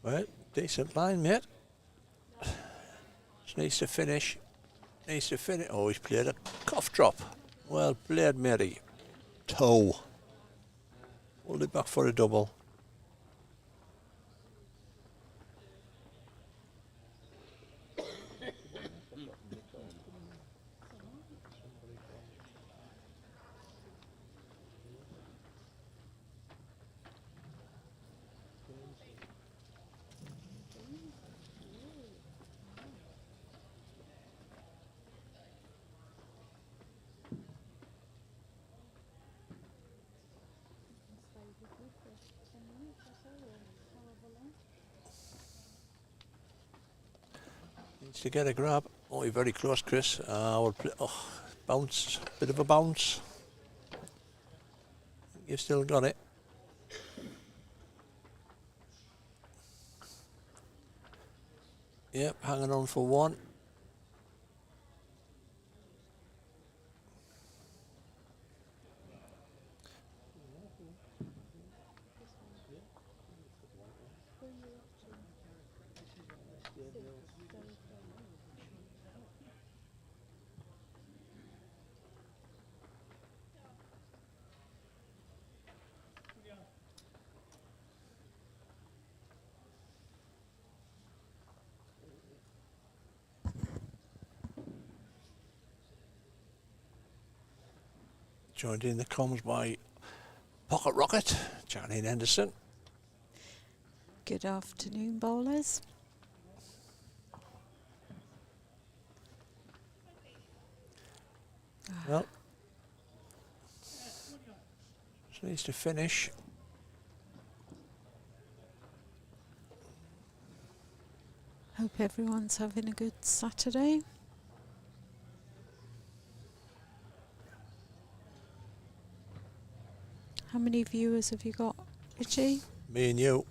Right, decent line, mate. Just needs to finish. Needs to finish. Oh, he's played a cough drop. Well played, Mary. Toe. Hold it back for a double. Needs to get a grab. Oh, you're very close, Chris. Oh, bounce. Bit of a bounce. You've still got it. Yep, hanging on for one. Joined in the comms by Pocket Rocket, Janine Henderson. Good afternoon, bowlers. Well, just needs to finish. Hope everyone's having a good Saturday. How many viewers have you got, Richie? Me and you.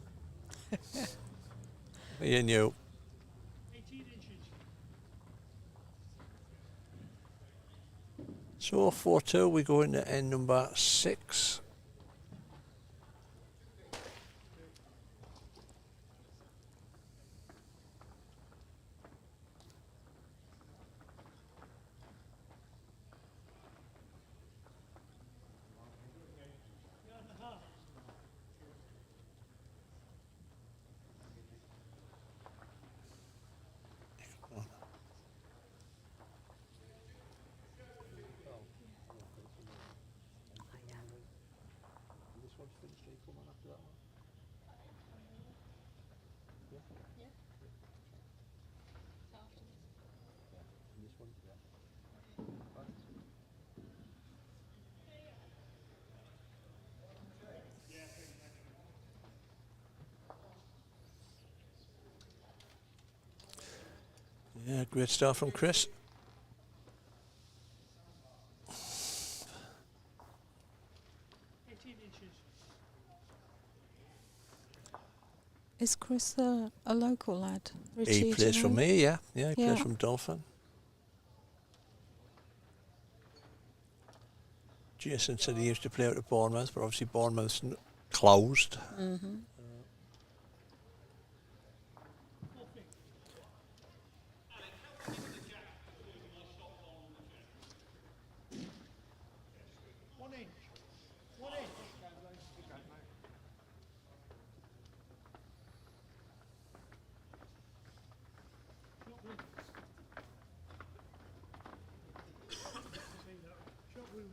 Me and you. 18 inches. So 4-2, we go into end number 6. Yeah, great start from Chris. Is Chris a local lad? Richie, He do you plays for know? me, yeah. Yeah, he Yeah. plays from Dolphin. Jason said he used to play out at Bournemouth, but obviously Bournemouth's closed. Mm-hmm. One inch. 1 inch. Shot with him.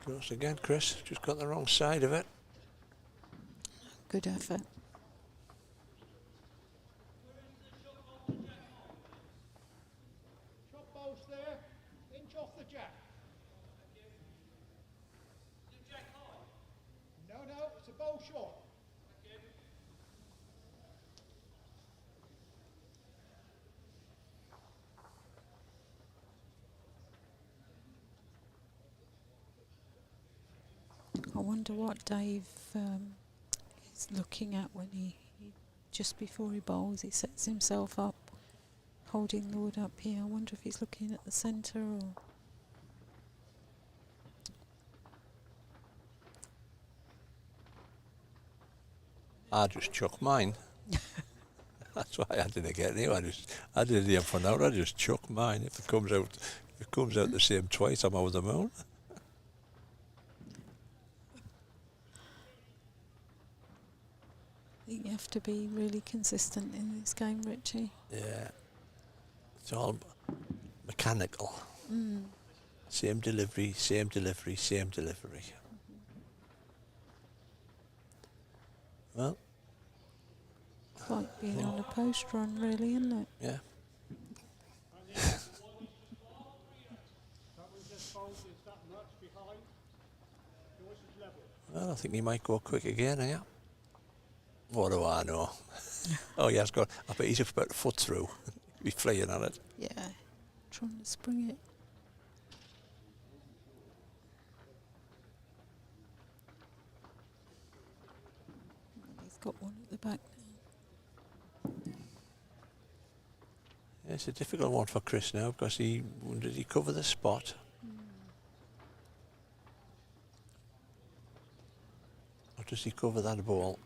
Close again, Chris. Just got the wrong side of it. Good effort. Shot bows there. Inch off the jack. No, it's a bow shot. I wonder what Dave is looking at when he just before he bowls, he sets himself up. holding the wood up here. I wonder if he's looking at the centre or... I just chuck mine. That's why I didn't get any. I didn't aim for now. I just chuck mine. If it comes out the same twice, I'm over the moon. I think you have to be really consistent in this game, Richie. Yeah, it's all mechanical. Mm. Same delivery, same delivery, same delivery. Well, It's like being on a post run, really, isn't it? yeah. That one just folded that much behind. Yours is level. Well, I think he might go quick again, yeah. What do I know? Oh, yeah, I bet he's about a foot through. He's flying on it. Yeah. Trying to spring it. He's got one at the back now. Yeah, it's a difficult one for Chris now because did he cover the spot? Or does he cover that ball?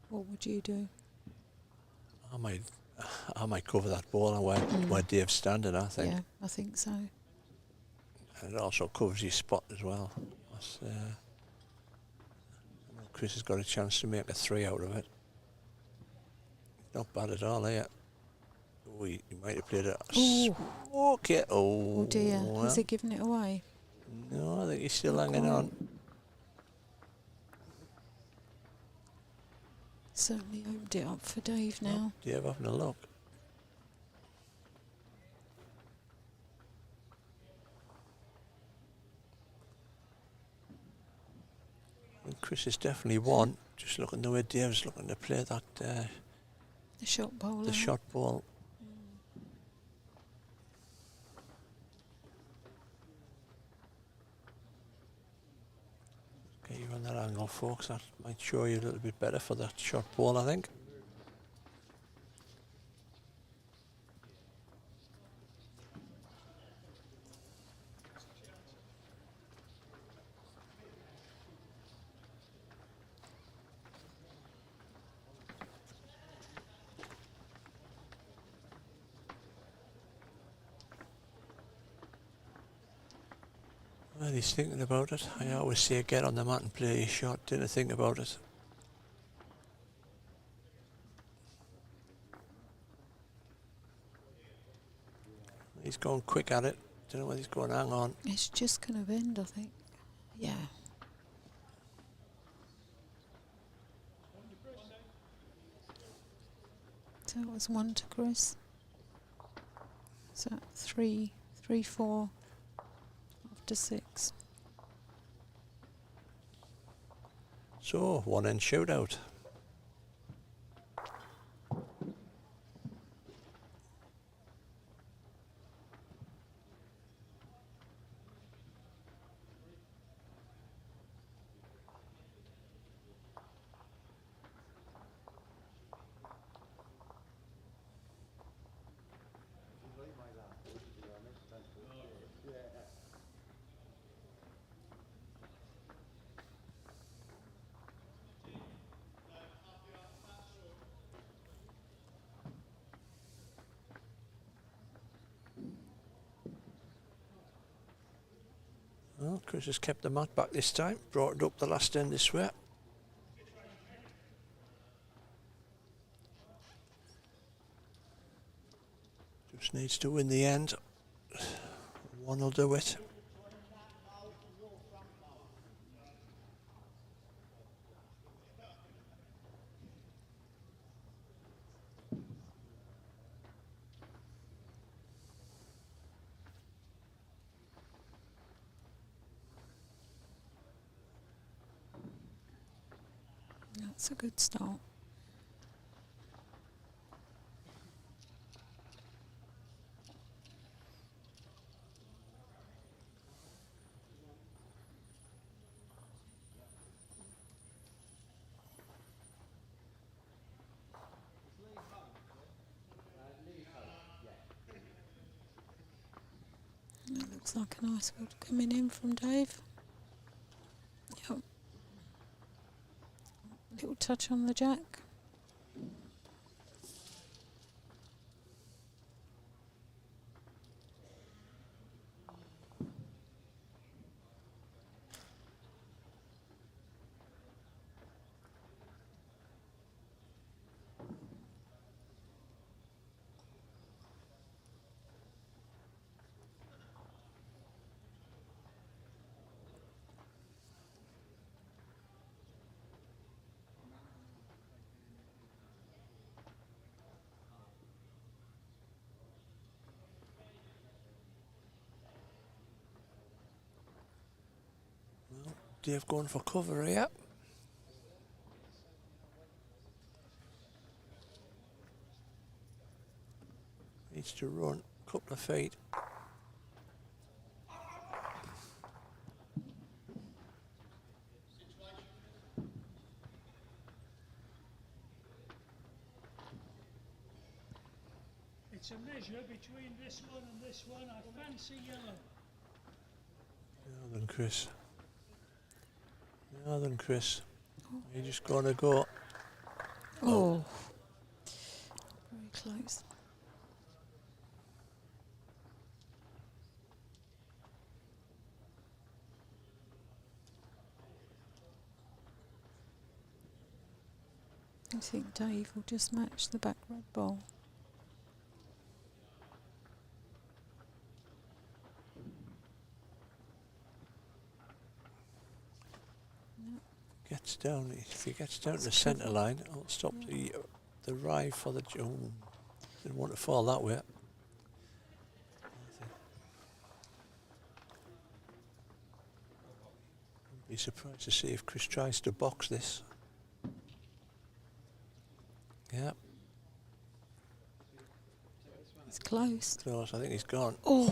What would you do? I might cover that ball and where Dave's standing, I think. Yeah, I think so. And it also covers his spot as well. I know Chris has got a chance to make a 3 out of it. Not bad at all, eh? Oh, he might have played it. Ooh. Okay. Oh, Oh dear, well. has he given it away? No, I think he's still hanging on. Certainly opened it up for Dave now. Dave having a look. And Chris has definitely won. Just looking the way Dave's looking to play that The shot bowler. the shot ball. Get you on that angle, folks. That might show you a little bit better for that shot ball, I think. Well, he's thinking about it. I always say get on the mat and play your shot. Didn't think about it. He's going quick at it. Don't know whether he's going hang on. It's just going to bend, I think. Yeah. So it was 1 to Chris. So 3, 4 after 6. So, one end shootout. Well, Chris has kept the mat back this time. Brought it up the last end this way. Just needs to win the end. One will do it. That's a good start. Looks like a nice one coming in from Dave. Yep. Little touch on the jack. Dave going for cover here. Needs to run a couple of feet. It's a measure between this one and this one. I fancy yellow. Now then, Chris. Now then, Chris. You're just gonna go. Oh. Very close. I think Dave will just match the back red ball. Gets down. If he gets down to the centre line, it'll stop the ride for the. Oh, didn't want to fall that way. Be surprised to see if Chris tries to box this. Yeah, It's close. close. I think he's gone. Oh.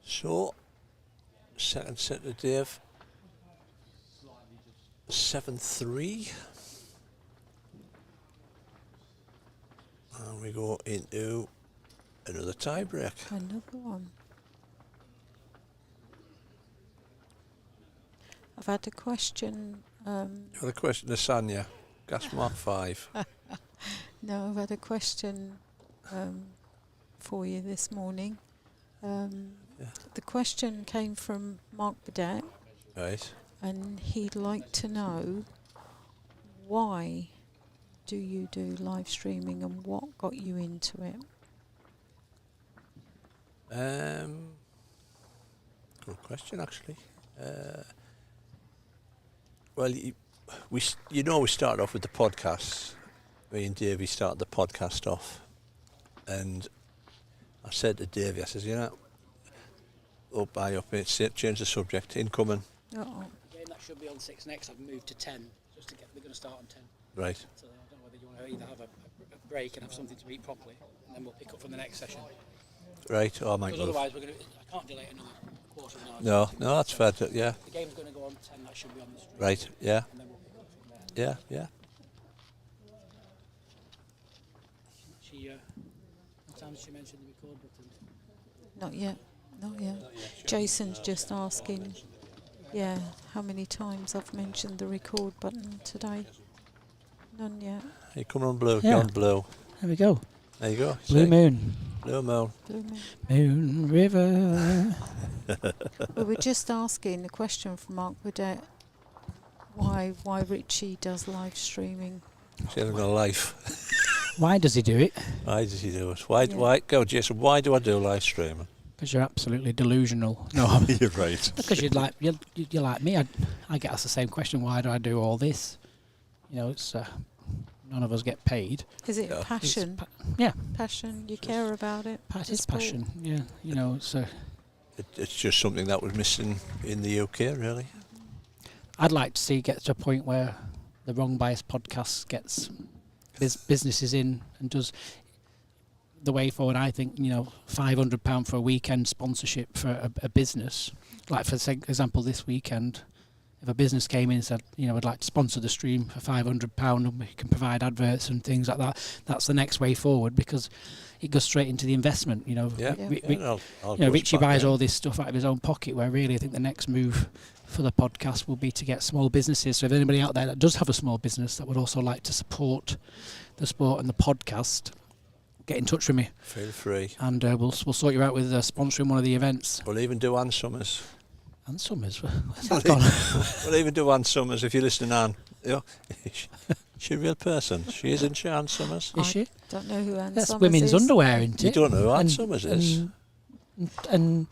So, second set to Dave. 7-3. And we go into another tie break. Another one. I've had a question. The question to Sanya, gas mark 5. No, I've had a question for you this morning. The question came from Mark Burdett, Right. and he'd like to know, why do you do live streaming and what got you into it? Good question, actually. Well, we started off with the podcasts. Me and Davey started the podcast off, and I said to Davey, I says, change the subject, incoming. Uh-oh. Again, that should be on 6 next. I've moved to 10, just to get. They're going to start on 10. Right. So I don't know whether you want to either have a break and have something to eat properly, and then we'll pick up from the next session. Right. Oh, I might Because move. otherwise, I can't delay another quarter of an hour. No, that's fair. Yeah. The game's going to go on 10. That should be on the stream. Right. Yeah. And then we'll pick up from there. Yeah. What time did she mention the record button? Not yet. Not yet. Jason's just asking, how many times I've mentioned the record button today. None yet. You come on blue. Yeah. You're on blue. There we go. There you go. Blue See? moon. Blue moon. Blue moon. Moon River. We were just asking a question from Mark Burdett, why Richie does live streaming. She's having a life. Why does he do it? Why does he do it? Why? Yeah. Why? Go, Jason. Why do I do live streaming? Because you're absolutely delusional. No, You're right. because you're like me. I get asked the same question. Why do I do all this? It's none of us get paid. Is it Yeah. passion? Yeah, Passion, you care about it? it's the sport? passion. Yeah, so It's just something that was missing in the UK, really. I'd like to see it get to a point where the Wrong Bias podcast gets businesses in and does the way forward. I think £500 for a weekend sponsorship for a business, like for example this weekend, if a business came in and said, you know, I'd like to sponsor the stream for £500 and we can provide adverts and things like that, that's the next way forward, because it goes straight into the investment. You know, Yeah. Richie buys all this stuff out of his own pocket, where really I think the next move for the podcast will be to get small businesses. So if anybody out there that does have a small business that would also like to support the sport and the podcast, get in touch with me. Feel free. And we'll sort you out with sponsoring one of the events. We'll even do Ann Summers. Ann Summers? Where's that gone? We'll even do Ann Summers if you're listening, Ann. You know, she's a real person. She is, isn't she, Ann Summers? Is she? Don't know who Ann That's Summers women's is. underwear, isn't it? You don't know who Ann Summers is? And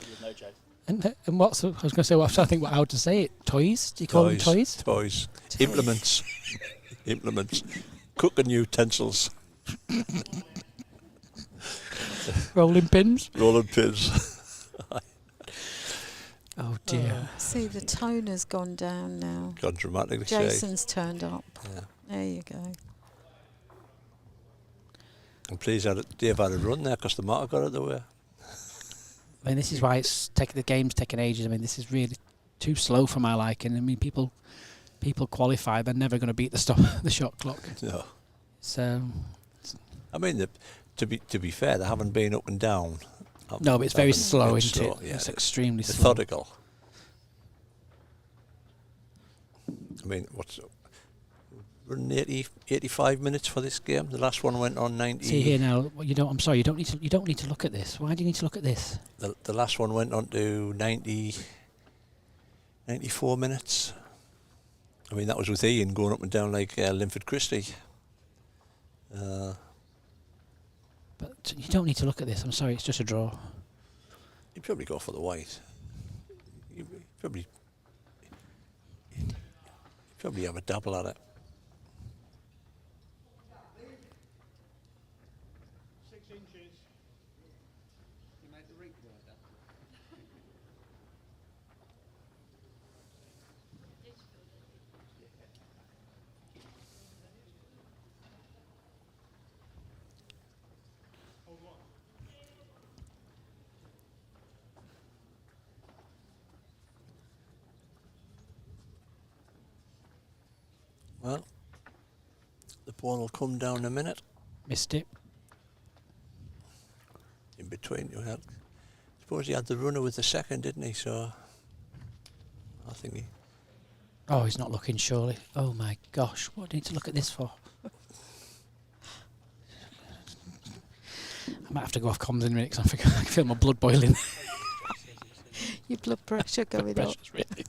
what's I was going to say? I think how to say it. Toys? Do you call them toys? Toys. Implements. Implements. Cooking utensils. Rolling pins. Rolling pins. Oh dear. See, the tone has gone down now. Gone dramatically. Jason's turned up. Yeah. There you go. I'm pleased that Dave had a run there because the motor got out of the way. I mean, this is why the game's taken ages. I mean, this is really too slow for my liking. I mean, people qualify, they're never going to beat the shot clock. No. So. I mean, to be fair, they haven't been up and down. No, but it's very slow, isn't slow, it? yeah. It's extremely methodical. I mean, running 85 minutes for this game. The last one went on 90. See here now. I'm sorry. You don't need to look at this. Why do you need to look at this? The last one went on to 94 minutes. I mean, that was with Ian going up and down like Linford Christie. But you don't need to look at this. I'm sorry. It's just a draw. You'd probably go for the white. You'd probably have a dabble at it. 6 inches. You made the reap wider. Well, the ball will come down in a minute. Missed it. In between, I suppose he had the runner with the second, didn't he? So I think he. Oh, he's not looking, surely. Oh my gosh, what do you need to look at this for? I might have to go off comms in a minute because I can feel my blood boiling. Your blood pressure going up. Pressure's really.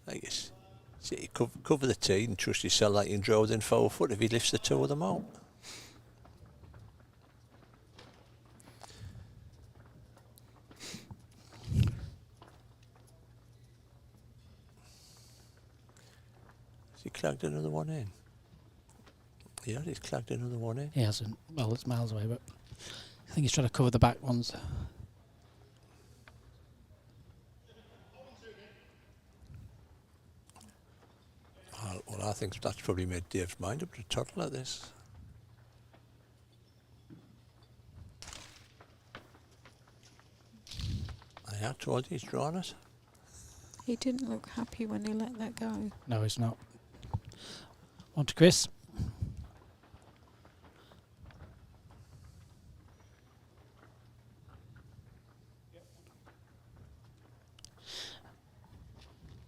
I guess. See, you cover the tee and trust yourself that you can draw within 4 foot if he lifts the two of them out. Has he clagged another one in? Yeah, he's clagged another one in. He hasn't. Well, it's miles away, but I think he's trying to cover the back ones. Well, I think that's probably made Dave's mind up to turtle at this. I told you he's drawn it. He didn't look happy when he let that go. No, he's not. On to Chris.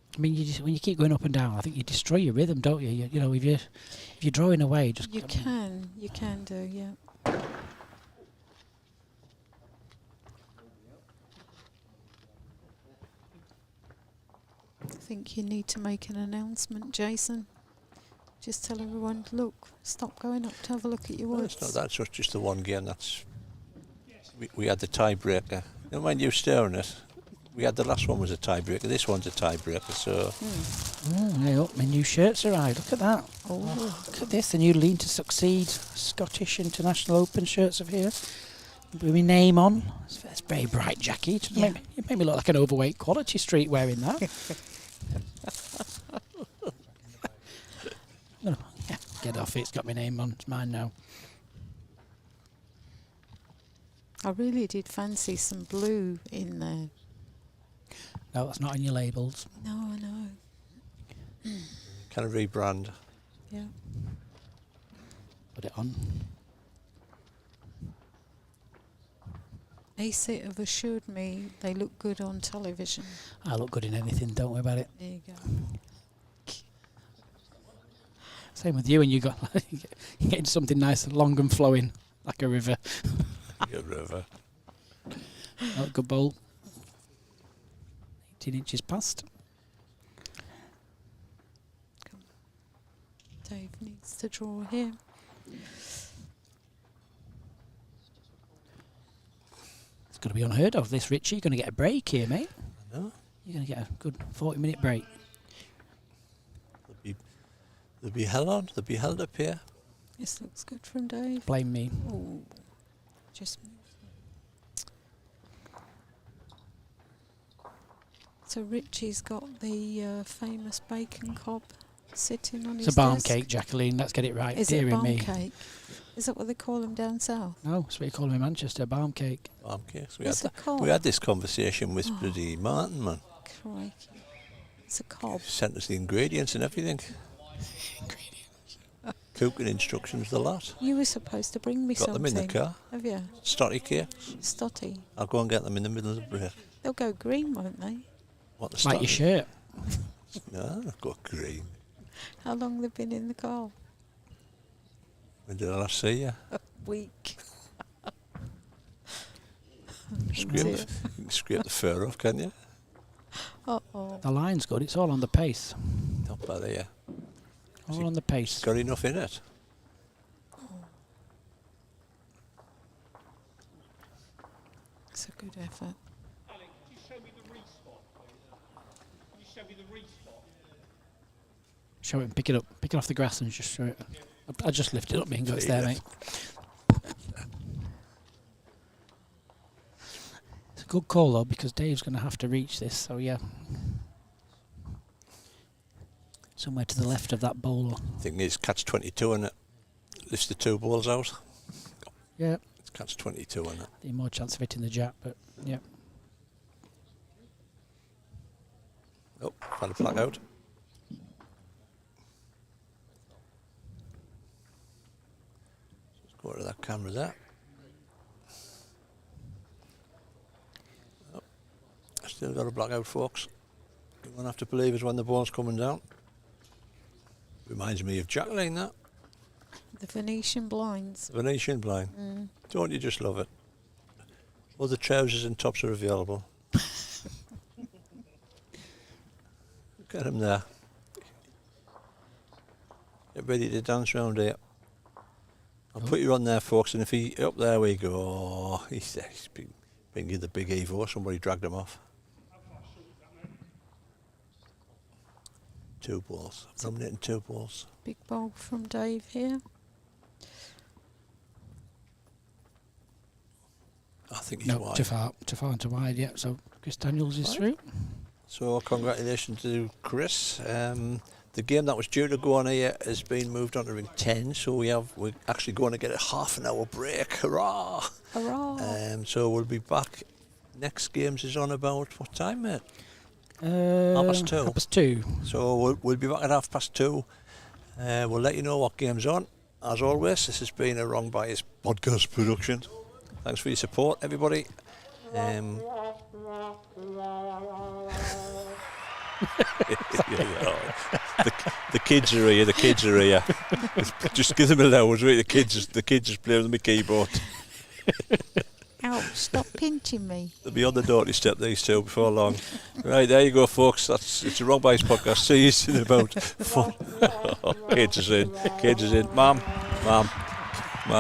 I mean, when you keep going up and down, I think you destroy your rhythm, don't you? You know, if you're drawing away, just You can do, yeah. I think you need to make an announcement, Jason. Just tell everyone, look, stop going up to have a look at your Well, woods. it's not that's just the one game. We had the tiebreaker. Never mind you staring at. We had the last one was a tiebreaker. This one's a tiebreaker. So. Hey, up, my new shirts arrived. Look at that. Oh. Look at this. The new Lean to Succeed Scottish International Open shirts of here. With my name on. It's very bright, Jackie. It made me look like an overweight Quality Street wearing that. Yeah, Get off it. It's got my name on. It's mine now. I really did fancy some blue in there. No, that's not on your labels. No, I know. Kind of rebrand. Yeah. Put it on. ACIT have assured me they look good on television. I look good in anything. Don't worry about it. There you go. Same with you, and you got you're getting something nice, long and flowing, like a river. Good river. Oh, good bowl. 18 inches past. Dave needs to draw here. It's going to be unheard of, this, Richie. You're going to get a break here, mate. I know. You're going to get a good 40-minute break. They'll be held on. They'll be held up here. This looks good from Dave. Blame me. Oh, just. So Richie's got the famous bacon cob sitting on his It's a barm desk. cake, Jacqueline. Let's get it right. Is it a Dearie barm me. cake? Is that what they call them down south? No, that's what you call them in Manchester, barm cake. Barm cakes. It's a cob. We had this conversation with Oh. bloody Martin, man. Crikey. It's a cob. Sent us the ingredients and everything. Cooking instructions, the lot. You were supposed to bring me Got something. them in the car. Have you? Stotty cakes. Stotty. I'll go and get them in the middle of the break. They'll go green, won't they? What the Like your stotty? shirt. No, I've got green. How long they've been in the car? When did I last see you? A week. Scrape Dear. the, you can scrape the fur off, can you? Uh-oh. The line's good. It's all on the pace. Not bad, yeah. All on the pace. Got enough in it. It's a good effort. Alex, can you show me the respot, please? Can you show me the respot? Show it and pick it up. Pick it off the grass and just show it. I'll just lift it up, bingo. It's there, Yeah. mate. It's a good call, though, because Dave's going to have to reach this, so yeah. Somewhere to the left of that bowl. Thing is, catch 22 in it. Lifts the two balls out. Yeah. It's catch 22 in it. The more chance of hitting the jack, but yeah. Oh, had a black out. Let's go to that camera there. Oh, still got a blackout, folks. You won't have to believe us when the ball's coming down. Reminds me of Jacqueline, that. The Venetian blinds. Venetian blind. Mm. Don't you just love it? All the trousers and tops are available. Get him there. Get ready to dance round here. I'll put you on there, folks, and if he up there we go. Oh, he's been the big Evo. Somebody dragged him off. 2 balls. I'm nominating 2 balls. Big bowl from Dave here. I think he's No, wide. too far and too wide, yeah. So Chris Daniels is Wide? through. So congratulations to Chris. The game that was due to go on here has been moved on to ring 10, so we're actually going to get a half an hour break. Hurrah! Hurrah! So we'll be back. Next games is on about what time, mate? 2:30. 2:30. So we'll be back at 2:30. We'll let you know what game's on. As always, this has been a Wrong Bias podcast production. Thanks for your support, everybody. The kids are here. The kids are here. Just give them allowance, right? The kids just playing on the keyboard. Ouch, stop pinching me. They'll be on the doorstep, these two, before long. Right, there you go, folks. It's a Wrong Bias podcast. See you in about 4. Kids is in. Mum.